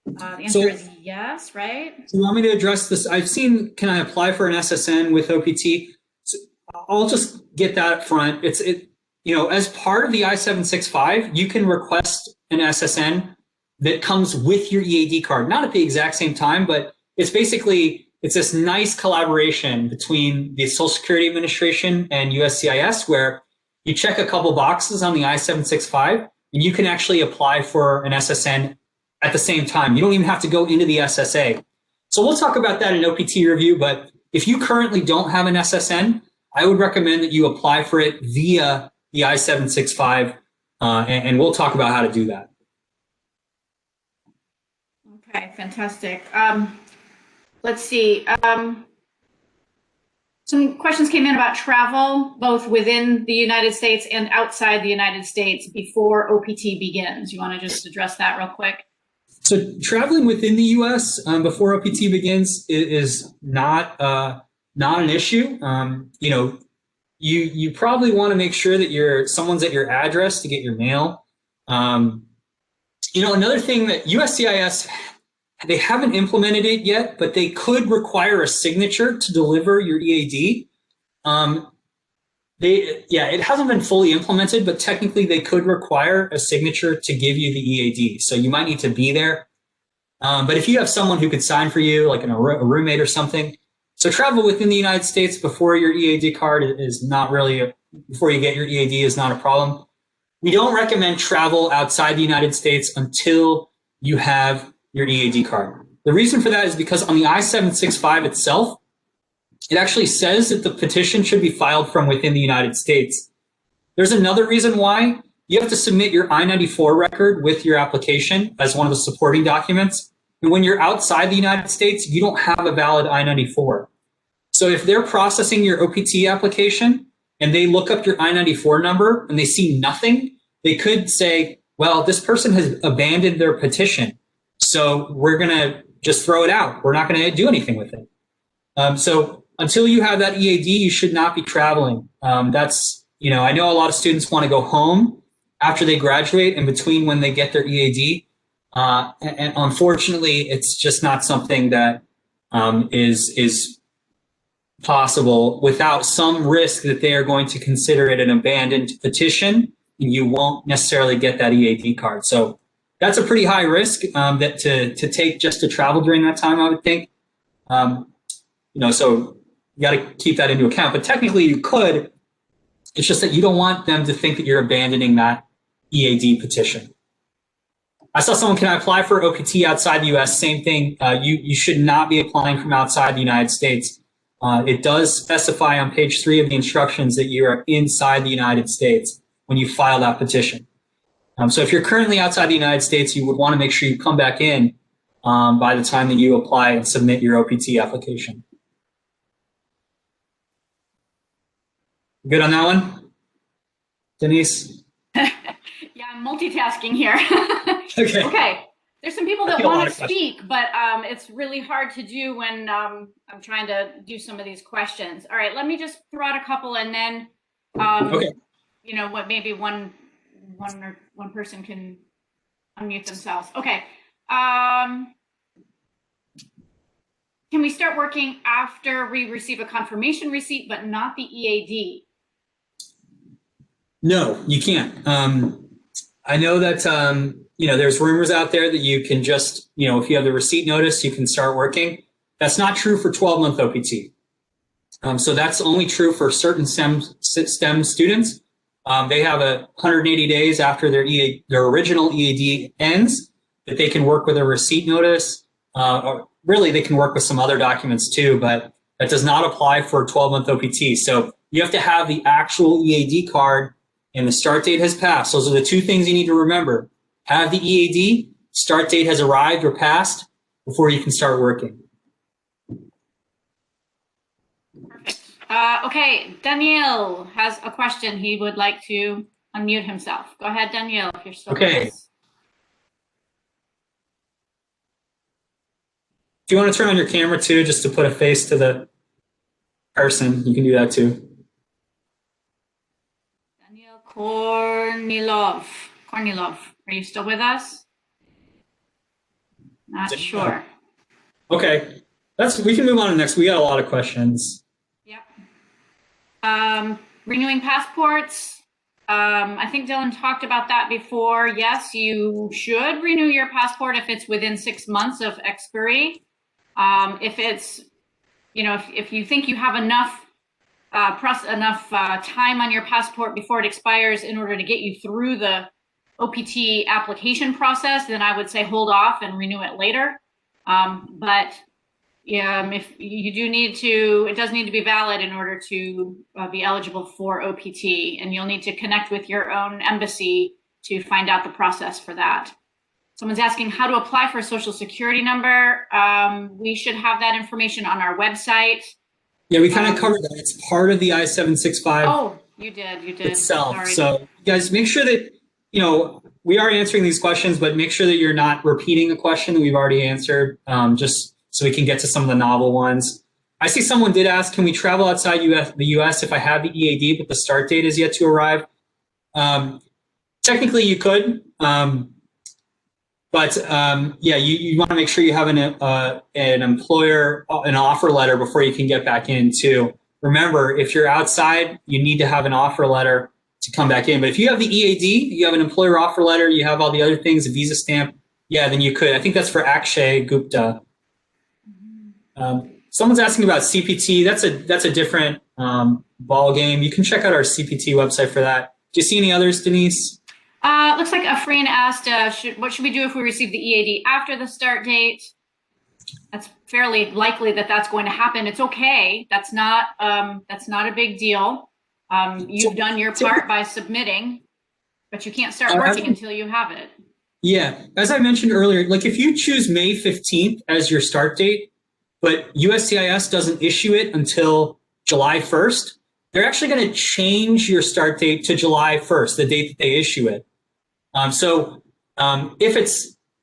The answer is yes, right? So you want me to address this? I've seen, can I apply for an SSN with OPT? So I'll just get that up front. As part of the I-765, you can request an SSN that comes with your EAD card, not at the exact same time, but it's this nice collaboration between the Social Security Administration and USCIS, where you check a couple boxes on the I-765 and you can actually apply for an SSN at the same time. You don't even have to go into the SSA. So we'll talk about that in OPT review, but if you currently don't have an SSN, I would recommend that you apply for it via the I-765, and we'll talk about how to do that. Okay, fantastic. Let's see. Some questions came in about travel, both within the United States and outside the United States before OPT begins. You want to just address that real quick? So traveling within the U.S. Before OPT begins is not an issue. You probably want to make sure that someone's at your address to get your mail. Another thing that USCIS, they haven't implemented it yet, but they could require a signature to deliver your EAD. It hasn't been fully implemented, but technically they could require a signature to give you the EAD. So you might need to be there. But if you have someone who could sign for you, like a roommate or something, so travel within the United States before your EAD card is not really, before you get your EAD is not a problem. We don't recommend travel outside the United States until you have your EAD card. The reason for that is because on the I-765 itself, it actually says that the petition should be filed from within the United States. There's another reason why. You have to submit your I-94 record with your application as one of the supporting documents. And when you're outside the United States, you don't have a valid I-94. So if they're processing your OPT application and they look up your I-94 number and they see nothing, they could say, well, this person has abandoned their petition, so we're going to just throw it out. We're not going to do anything with it. So until you have that EAD, you should not be traveling. I know a lot of students want to go home after they graduate and between when they get their EAD. And unfortunately, it's just not something that is possible without some risk that they are going to consider it an abandoned petition, and you won't necessarily get that EAD card. So that's a pretty high risk that to take just to travel during that time, I would think. So you got to keep that into account. But technically, you could. It's just that you don't want them to think that you're abandoning that EAD petition. I saw someone, can I apply for OPT outside the U.S.? Same thing. You should not be applying from outside the United States. It does specify on page 3 of the instructions that you are inside the United States when you file that petition. So if you're currently outside the United States, you would want to make sure you come back in by the time that you apply and submit your OPT application. Good on that one, Denise? Yeah, I'm multitasking here. Okay. Okay. There's some people that want to speak, but it's really hard to do when I'm trying to do some of these questions. All right, let me just throw out a couple, and then Okay. Maybe one person can unmute themselves. Okay. Can we start working after we receive a confirmation receipt, but not the EAD? No, you can't. I know that, there's rumors out there that you can just, if you have the receipt notice, you can start working. That's not true for 12-month OPT. So that's only true for certain STEM students. They have 180 days after their original EAD ends that they can work with a receipt notice. Or really, they can work with some other documents too, but that does not apply for a 12-month OPT. So you have to have the actual EAD card and the start date has passed. Those are the two things you need to remember. Have the EAD, start date has arrived or passed before you can start working. Perfect. Okay, Daniel has a question. He would like to unmute himself. Go ahead, Daniel, if you're still with us. If you want to turn on your camera too, just to put a face to the person, you can do that too. Kornilov. Are you still with us? Not sure. Okay. We can move on to next. We got a lot of questions. Yep. Renewing passports. I think Dillon talked about that before. Yes, you should renew your passport if it's within 6 months of expiry. If it's, if you think you have enough time on your passport before it expires in order to get you through the OPT application process, then I would say hold off and renew it later. But if you do need to, it does need to be valid in order to be eligible for OPT, and you'll need to connect with your own embassy to find out the process for that. Someone's asking how to apply for a social security number. We should have that information on our website. Yeah, we kind of covered that. It's part of the I-765. Oh, you did. Itself. Sorry. So guys, make sure that, we are answering these questions, but make sure that you're not repeating a question that we've already answered, just so we can get to some of the novel ones. I see someone did ask, can we travel outside the US if I have the EAD, but the start date is yet to arrive? Technically you could, but you want to make sure you have an employer, an offer letter before you can get back in too. Remember, if you're outside, you need to have an offer letter to come back in. But if you have the EAD, you have an employer offer letter, you have all the other things, a visa stamp, then you could. I think that's for Akshay Gupta. Someone's asking about CPT. That's a different ball game. You can check out our CPT website for that. Do you see any others, Denise? Looks like Afreen asked, what should we do if we receive the EAD after the start date? That's fairly likely that that's going to happen. It's okay. That's not a big deal. You've done your part by submitting, but you can't start working until you have it. Yeah, as I mentioned earlier, like if you choose May 15th as your start date, but USCIS doesn't issue it until July 1st, they're actually going to change your start date to July 1st, the date that they issue it.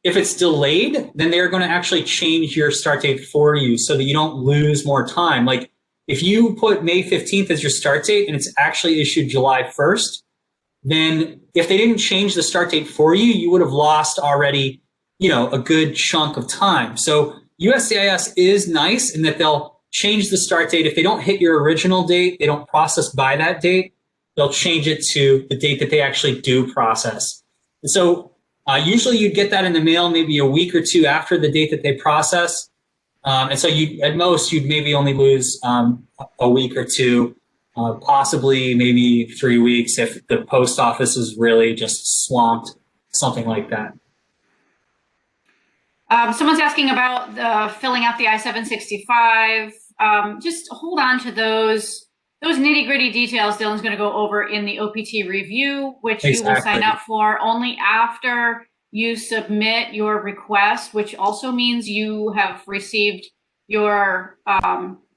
If it's delayed, then they're going to actually change your start date for you so that you don't lose more time. Like if you put May 15th as your start date and it's actually issued July 1st, then if they didn't change the start date for you, you would have lost already, a good chunk of time. So USCIS is nice in that they'll change the start date. If they don't hit your original date, they don't process by that date, they'll change it to the date that they actually do process. And so usually you'd get that in the mail maybe a week or two after the date that they process. And so at most you'd maybe only lose a week or two, possibly maybe 3 weeks if the post office is really just swamped, something like that. Someone's asking about filling out the I-765. Just hold on to those nitty-gritty details Dillon's going to go over in the OPT review, which you will sign up for only after you submit your request, which also means you have received your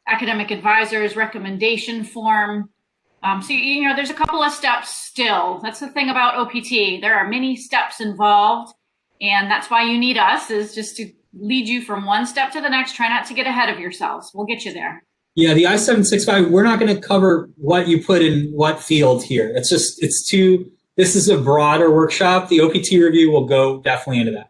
academic advisor's recommendation form. So, there's a couple of steps still. That's the thing about OPT. There are many steps involved, and that's why you need us, is just to lead you from one step to the next. Try not to get ahead of yourselves. We'll get you there. Yeah, the I-765, we're not going to cover what you put in what field here. This is a broader workshop. The OPT review will go definitely into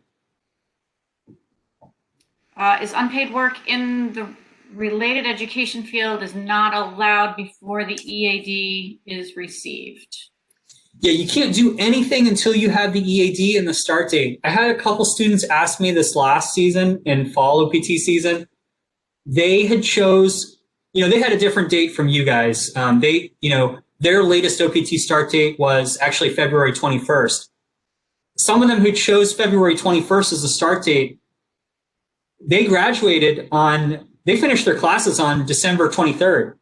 that. Is unpaid work in the related education field is not allowed before the EAD is received? Yeah, you can't do anything until you have the EAD and the start date. I had a couple students ask me this last season in fall OPT season. They had they had a different date from you guys. Their latest OPT start date was actually February 21st. Some of them who chose February 21st as the start date, they finished their classes on December 23rd.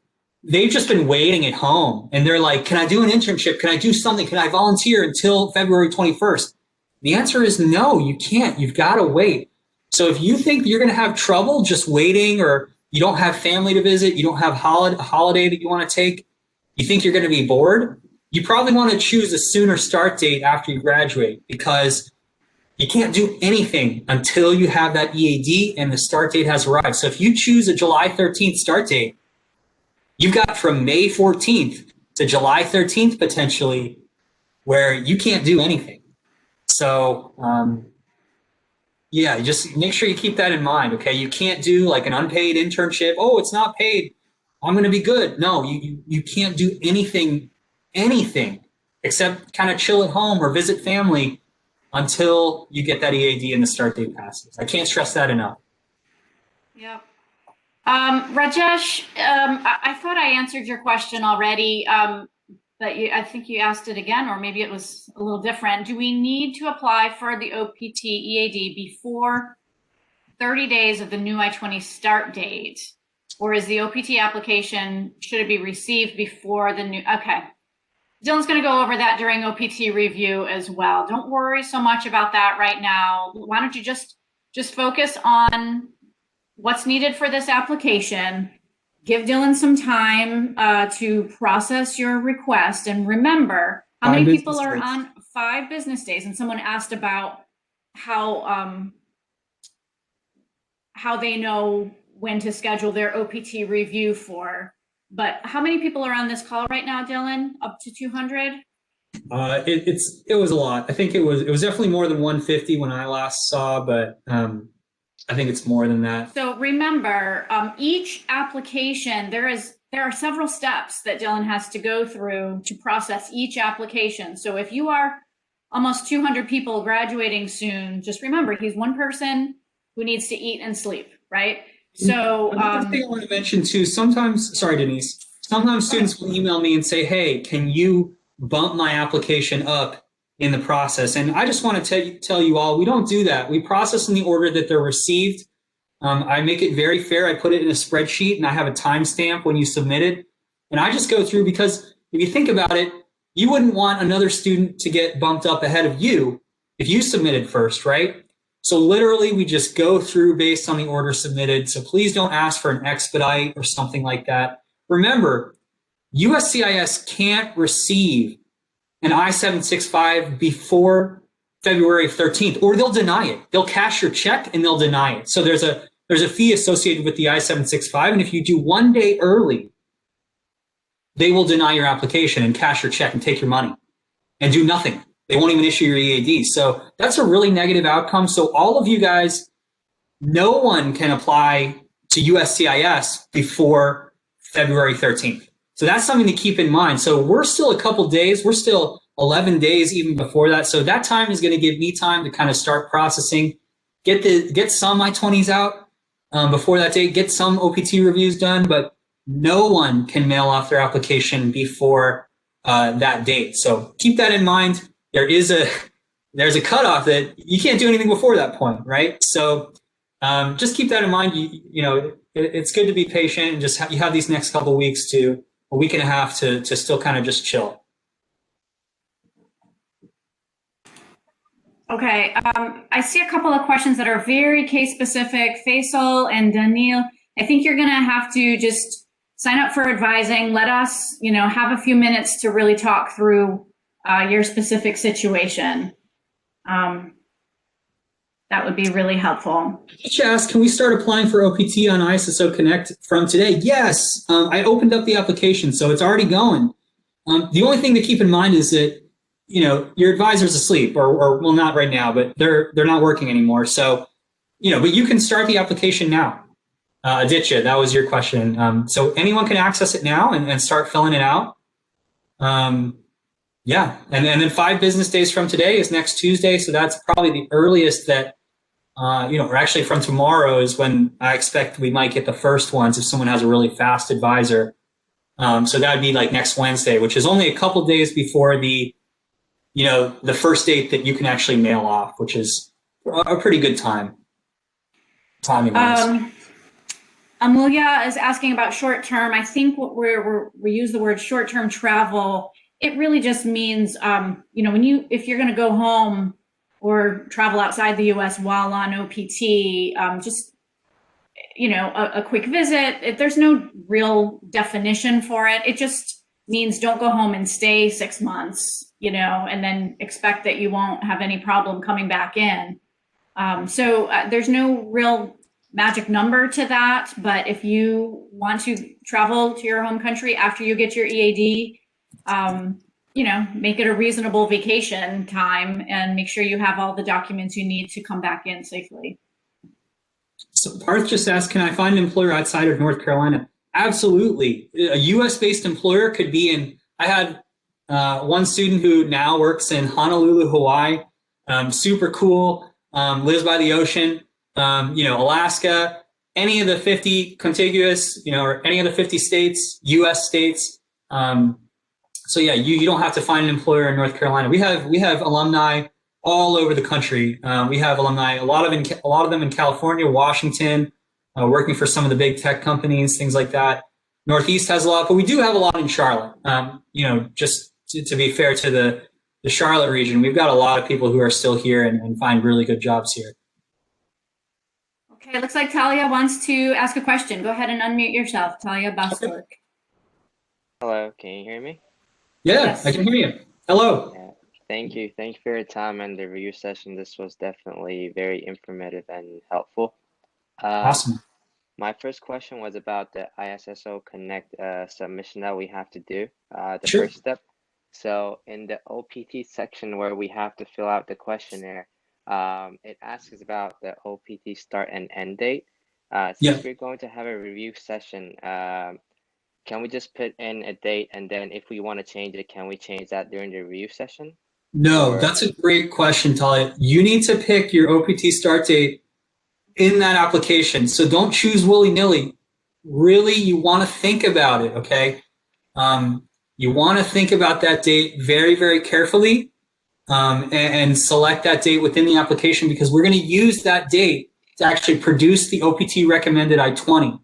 They've just been waiting at home and they're like, can I do an internship? Can I do something? Can I volunteer until February 21st? The answer is no, you can't. You've got to wait. So if you think you're going to have trouble just waiting, or you don't have family to visit, you don't have a holiday that you want to take, you think you're going to be bored, you probably want to choose a sooner start date after you graduate, because you can't do anything until you have that EAD and the start date has arrived. So if you choose a July 13th start date, you've got from May 14th to July 13th potentially where you can't do anything. So, yeah, just make sure you keep that in mind, okay? You can't do like an unpaid internship. Oh, it's not paid. I'm going to be good. No, you can't do anything except kind of chill at home or visit family until you get that EAD and the start date passes. I can't stress that enough. Yep. Rajesh, I thought I answered your question already, but I think you asked it again, or maybe it was a little different. Do we need to apply for the OPT EAD before 30 days of the new I-20 start date? Or is the OPT application, should it be received before the new, okay. Dillon's going to go over that during OPT review as well. Don't worry so much about that right now. Why don't you just focus on what's needed for this application. Give Dillon some time to process your request. And remember, how many people are on 5 business days? And someone asked about how they know when to schedule their OPT review for. But how many people are on this call right now, Dillon? Up to 200? It was a lot. I think it was definitely more than 150 when I last saw, but I think it's more than that. So remember, each application, there are several steps that Dillon has to go through to process each application. So if you are almost 200 people graduating soon, just remember, he's one person who needs to eat and sleep, right? So another thing I want to mention too, sometimes, sorry, Denise, sometimes students will email me and say, hey, can you bump my application up in the process? And I just want to tell you all, we don't do that. We process in the order that they're received. I make it very fair. I put it in a spreadsheet and I have a timestamp when you submit it. And I just go through, because if you think about it, you wouldn't want another student to get bumped up ahead of you if you submitted first, right? So literally we just go through based on the order submitted. So please don't ask for an expedite or something like that. Remember, USCIS can't receive an I-765 before February 13th, or they'll deny it. They'll cash your check and they'll deny it. So there's a fee associated with the I-765, and if you do 1 day early, they will deny your application and cash your check and take your money and do nothing. They won't even issue your EAD. So that's a really negative outcome. So all of you guys, no one can apply to USCIS before February 13th. So that's something to keep in mind. So we're still a couple days, we're still 11 days even before that. So that time is going to give me time to kind of start processing, get some I-20s out before that date, get some OPT reviews done, but no one can mail off their application before that date. So keep that in mind. There's a cutoff that you can't do anything before that point, right? So just keep that in mind. It's good to be patient and just you have these next couple of weeks to a week and a half to still kind of just chill. Okay, I see a couple of questions that are very case specific. Faisal and Daniil, I think you're gonna have to just sign up for advising. Let us, have a few minutes to really talk through your specific situation. That would be really helpful. Just ask, can we start applying for OPT on ISSO Connect from today? Yes, I opened up the application, so it's already going. The only thing to keep in mind is that, your advisor's asleep, or well, not right now, but they're not working anymore. So, but you can start the application now. Aditya, that was your question. So anyone can access it now and start filling it out. Yeah, and then 5 business days from today is next Tuesday. So that's probably the earliest that, or actually from tomorrow is when I expect we might get the first ones if someone has a really fast advisor. So that would be like next Wednesday, which is only a couple days before the first date that you can actually mail off, which is a pretty good time. Timing-wise. Amelia is asking about short term. I think what we use the word short term travel. It really just means, if you're going to go home or travel outside the U.S. while on OPT, a quick visit. There's no real definition for it. It just means don't go home and stay 6 months, and then expect that you won't have any problem coming back in. So there's no real magic number to that. But if you want to travel to your home country after you get your EAD, make it a reasonable vacation time and make sure you have all the documents you need to come back in safely. So Parth just asked, can I find an employer outside of North Carolina? Absolutely. A US-based employer could be in, I had one student who now works in Honolulu, Hawaii, super cool, lives by the ocean, Alaska, any of the 50 contiguous, or any of the 50 states, US states. So yeah, you don't have to find an employer in North Carolina. We have alumni all over the country. We have alumni, a lot of them in California, Washington, working for some of the big tech companies, things like that. Northeast has a lot, but we do have a lot in Charlotte. Just to be fair to the Charlotte region, we've got a lot of people who are still here and find really good jobs here. Okay, looks like Talia wants to ask a question. Go ahead and unmute yourself, Talia Bastard. Okay. Hello, can you hear me? Yeah, Yes. I can hear you. Hello. Yeah. Thank you for your time and the review session. This was definitely very informative and helpful. Awesome. My first question was about the ISSO Connect submission that we have to do, the Sure. first step. So in the OPT section where we have to fill out the questionnaire, it asks about the OPT start and end date. Since we're going to have a review session, can we just put in a date, and then if we want to change it, can we change that during the review session? No, that's a great question, Talia. You need to pick your OPT start date in that application. So don't choose willy-nilly. Really, you want to think about it, okay? You want to think about that date very, very carefully, and select that date within the application, because we're going to use that date to actually produce the OPT recommended I-20.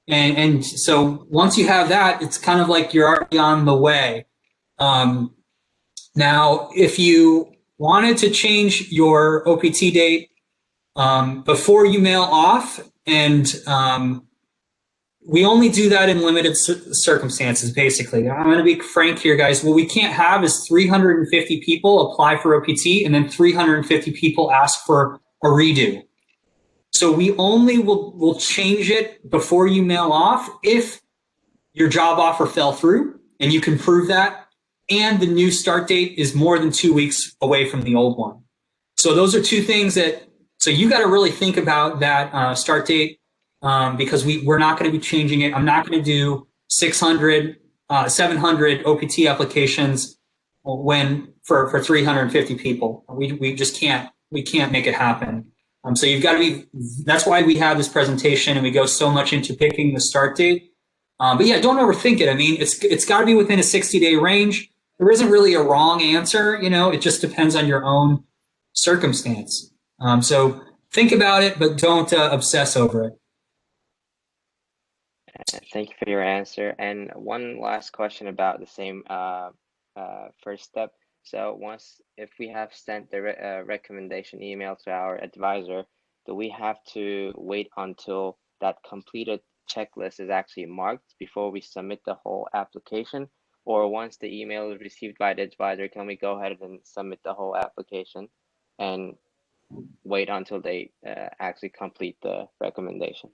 And so once you have that, it's kind of like you're already on the way. Now, if you wanted to change your OPT date before you mail off, and we only do that in limited circumstances, basically. I'm going to be frank here, guys. What we can't have is 350 people apply for OPT and then 350 people ask for a redo. So we only will change it before you mail off if your job offer fell through and you can prove that, and the new start date is more than 2 weeks away from the old one. So those are two things so you got to really think about that start date, because we're not going to be changing it. I'm not going to do 600, 700 OPT applications for 350 people. We just can't make it happen. So you've got to be, that's why we have this presentation and we go so much into picking the start date. But yeah, don't overthink it. I mean, it's got to be within a 60-day range. There isn't really a wrong answer, it just depends on your own circumstance. So think about it, but don't obsess over it. Thank you for your answer. And one last question about the same first step. So if we have sent the recommendation email to our advisor, do we have to wait until that completed checklist is actually marked before we submit the whole application? Or once the email is received by the advisor, can we go ahead and submit the whole application and wait until they actually complete the recommendation?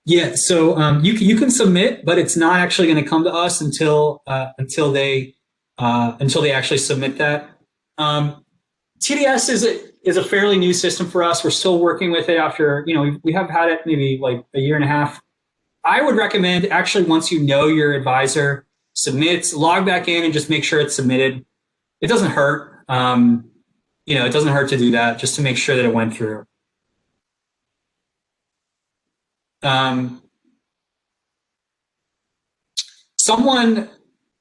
Yeah, so you can submit, but it's not actually going to come to us until they actually submit that. TDS is a fairly new system for us. We're still working with it after, we have had it maybe like a year and a half. I would recommend, actually, once you know your advisor submits, log back in and just make sure it's submitted. It doesn't hurt. It doesn't hurt to do that, just to make sure that it went through. Someone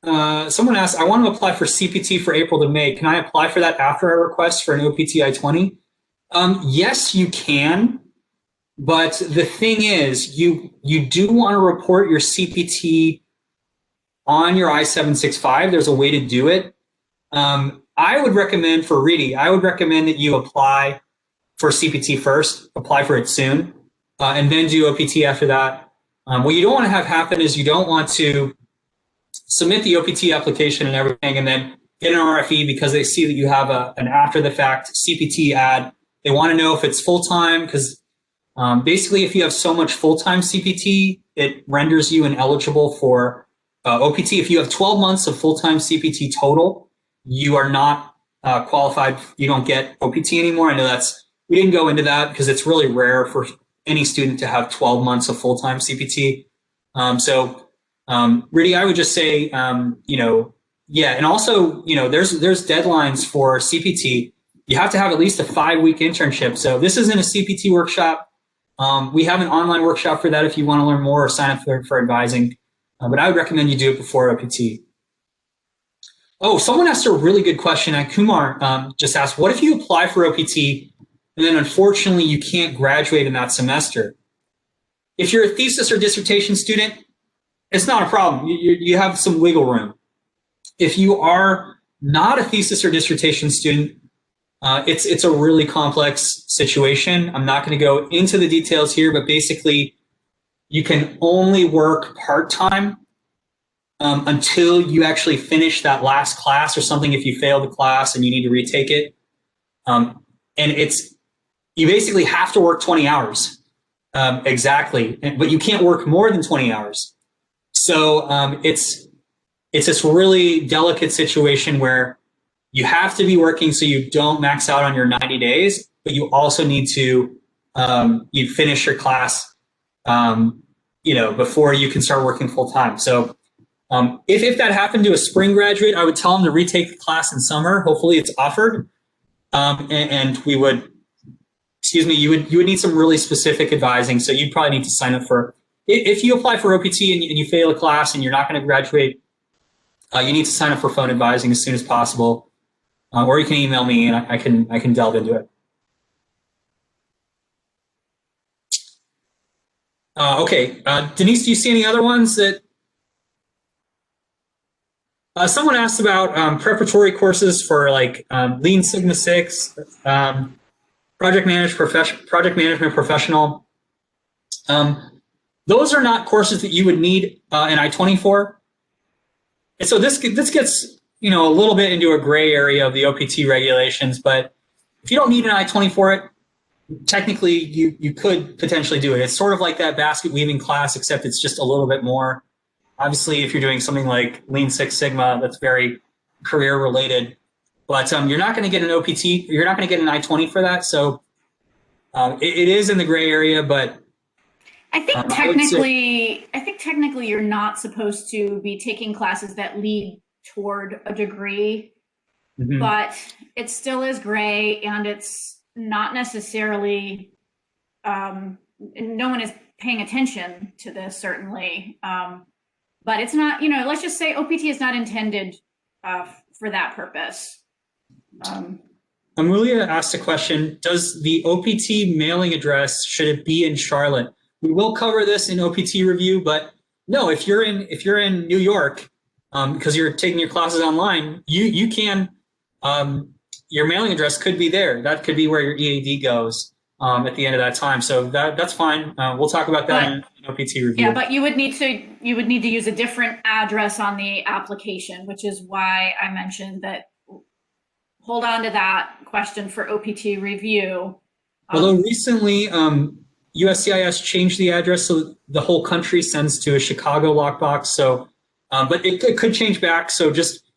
asked, I want to apply for CPT for April to May. Can I apply for that after I request for an OPT I-20? Yes, you can. But the thing is, you do want to report your CPT on your I-765. There's a way to do it. I would recommend for RIDI, I would recommend that you apply for CPT first, apply for it soon, and then do OPT after that. What you don't want to have happen is you don't want to submit the OPT application and everything and then get an RFE because they see that you have an after-the-fact CPT ad. They want to know if it's full-time because basically if you have so much full-time CPT, it renders you ineligible for OPT. If you have 12 months of full-time CPT total, you are not qualified, you don't get OPT anymore. I know we didn't go into that because it's really rare for any student to have 12 months of full-time CPT. Rudy, I would just say, yeah, and also, there's deadlines for CPT. You have to have at least a 5-week internship. So this isn't a CPT workshop. We have an online workshop for that if you want to learn more or sign up for advising. But I would recommend you do it before OPT. Oh, someone asked a really good question. Kumar just asked, what if you apply for OPT and then unfortunately you can't graduate in that semester? If you're a thesis or dissertation student, it's not a problem. You have some wiggle room. If you are not a thesis or dissertation student, it's a really complex situation. I'm not going to go into the details here, but basically you can only work part-time until you actually finish that last class or something if you fail the class and you need to retake it. And you basically have to work 20 hours exactly, but you can't work more than 20 hours. So it's this really delicate situation where you have to be working so you don't max out on your 90 days, but you also need to you finish your class before you can start working full time. So if that happened to a spring graduate, I would tell them to retake the class in summer. Hopefully it's offered. And you would need some really specific advising. So you'd probably need to sign up for, if you apply for OPT and you fail a class and you're not going to graduate, you need to sign up for phone advising as soon as possible. Or you can email me and I can delve into it. Okay, Denise, do you see any other ones that? Someone asked about preparatory courses for like Lean Sigma 6, project management professional. Those are not courses that you would need an I-20 for. And so this gets a little bit into a gray area of the OPT regulations. But if you don't need an I-20 for it, technically you could potentially do it. It's sort of like that basket weaving class, except it's just a little bit more. Obviously, if you're doing something like Lean Six Sigma, that's very career related, but you're not going to get an OPT. You're not going to get an I-20 for that. So it is in the gray area, but I think technically you're not supposed to be taking classes that lead toward a degree, but it still is gray, and it's not necessarily. No one is paying attention to this, certainly. But it's not, let's just say OPT is not intended for that purpose. Amelia asked a question, does the OPT mailing address, should it be in Charlotte? We will cover this in OPT review, but no, if you're in New York, because you're taking your classes online, you can, your mailing address could be there. That could be where your EAD goes at the end of that time. So that's fine. We'll talk about that in OPT review. Yeah, but you would need to use a different address on the application, which is why I mentioned that. Hold on to that question for OPT review. Although recently, USCIS changed the address so the whole country sends to a Chicago lockbox. So, but it could change back. So just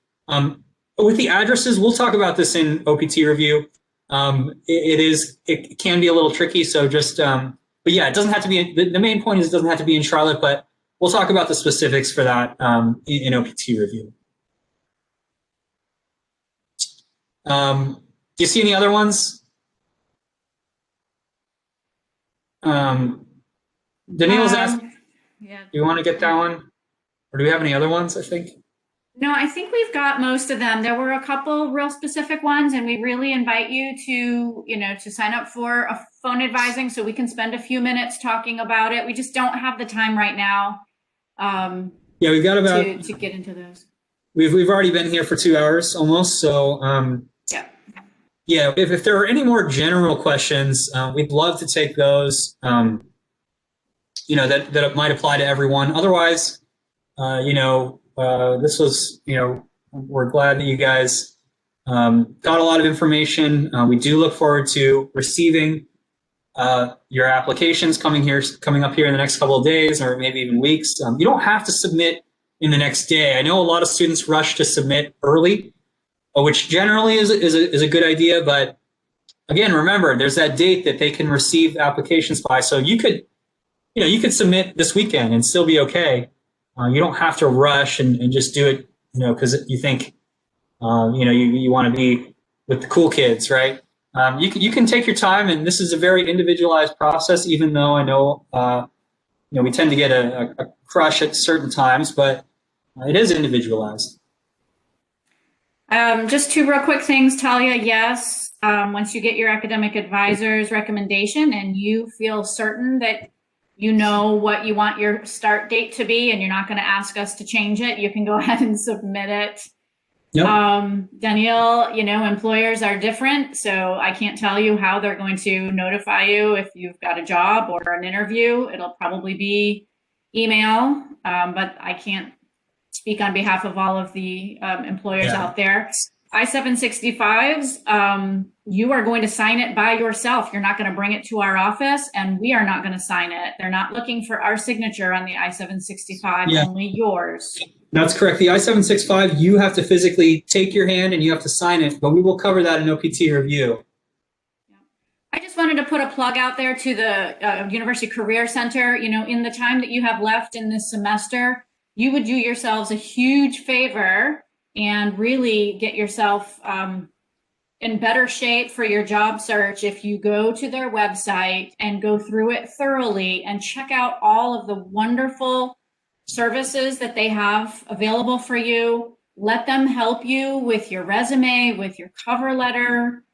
with the addresses, we'll talk about this in OPT review. It can be a little tricky. So just, but yeah, it doesn't have to be, the main point is it doesn't have to be in Charlotte, but we'll talk about the specifics for that in OPT review. Do you see any other ones? Daniel's asking, yeah. Do you want to get that one? Or do we have any other ones, I think? No, I think we've got most of them. There were a couple real specific ones, and we really invite you to sign up for a phone advising so we can spend a few minutes talking about it. We just don't have the time right now. Yeah, we've got about to get into those. We've already been here for 2 hours almost, so yeah. If there are any more general questions, we'd love to take those. That might apply to everyone. Otherwise, this was, we're glad that you guys got a lot of information. We do look forward to receiving your applications coming up here in the next couple of days, or maybe even weeks. You don't have to submit in the next day. I know a lot of students rush to submit early, which generally is a good idea. But again, remember, there's that date that they can receive applications by. So you could submit this weekend and still be okay. You don't have to rush and just do it, because you think, you want to be with the cool kids, right? You can take your time, and this is a very individualized process, even though I know, we tend to get a crush at certain times, but it is individualized. Just two real quick things, Talia. Yes, once you get your academic advisor's recommendation and you feel certain that you know what you want your start date to be and you're not going to ask us to change it, you can go ahead and submit it. Yep. Danielle, employers are different, so I can't tell you how they're going to notify you if you've got a job or an interview. It'll probably be email, but I can't speak on behalf of all of the employers out there. I-765s, you are going to sign it by yourself. You're not going to bring it to our office, and we are not going to sign it. They're not looking for our signature on the I-765, only yours. That's correct. The I-765, you have to physically take your hand and you have to sign it, but we will cover that in OPT review. I just wanted to put a plug out there to the University Career Center. In the time that you have left in this semester, you would do yourselves a huge favor and really get yourself in better shape for your job search if you go to their website and go through it thoroughly and check out all of the wonderful services that they have available for you. Let them help you with your resume, with your cover letter,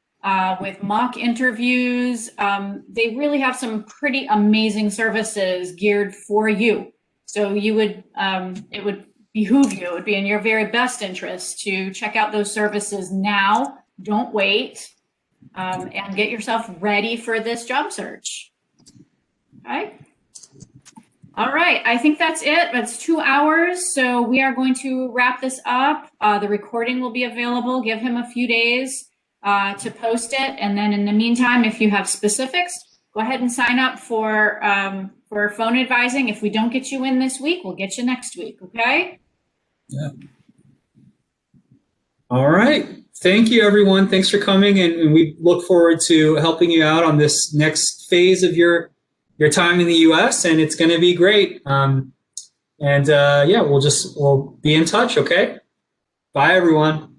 with mock interviews. They really have some pretty amazing services geared for you. So it would behoove you, it would be in your very best interest to check out those services now. Don't wait, and get yourself ready for this job search. Okay. All right, I think that's it. That's 2 hours, so we are going to wrap this up. The recording will be available. Give him a few days to post it, and then in the meantime, if you have specifics, go ahead and sign up for phone advising. If we don't get you in this week, we'll get you next week, okay? Yeah. All right. Thank you, everyone. Thanks for coming, and we look forward to helping you out on this next phase of your time in the U.S., and it's going to be great. We'll be in touch, okay? Bye, everyone.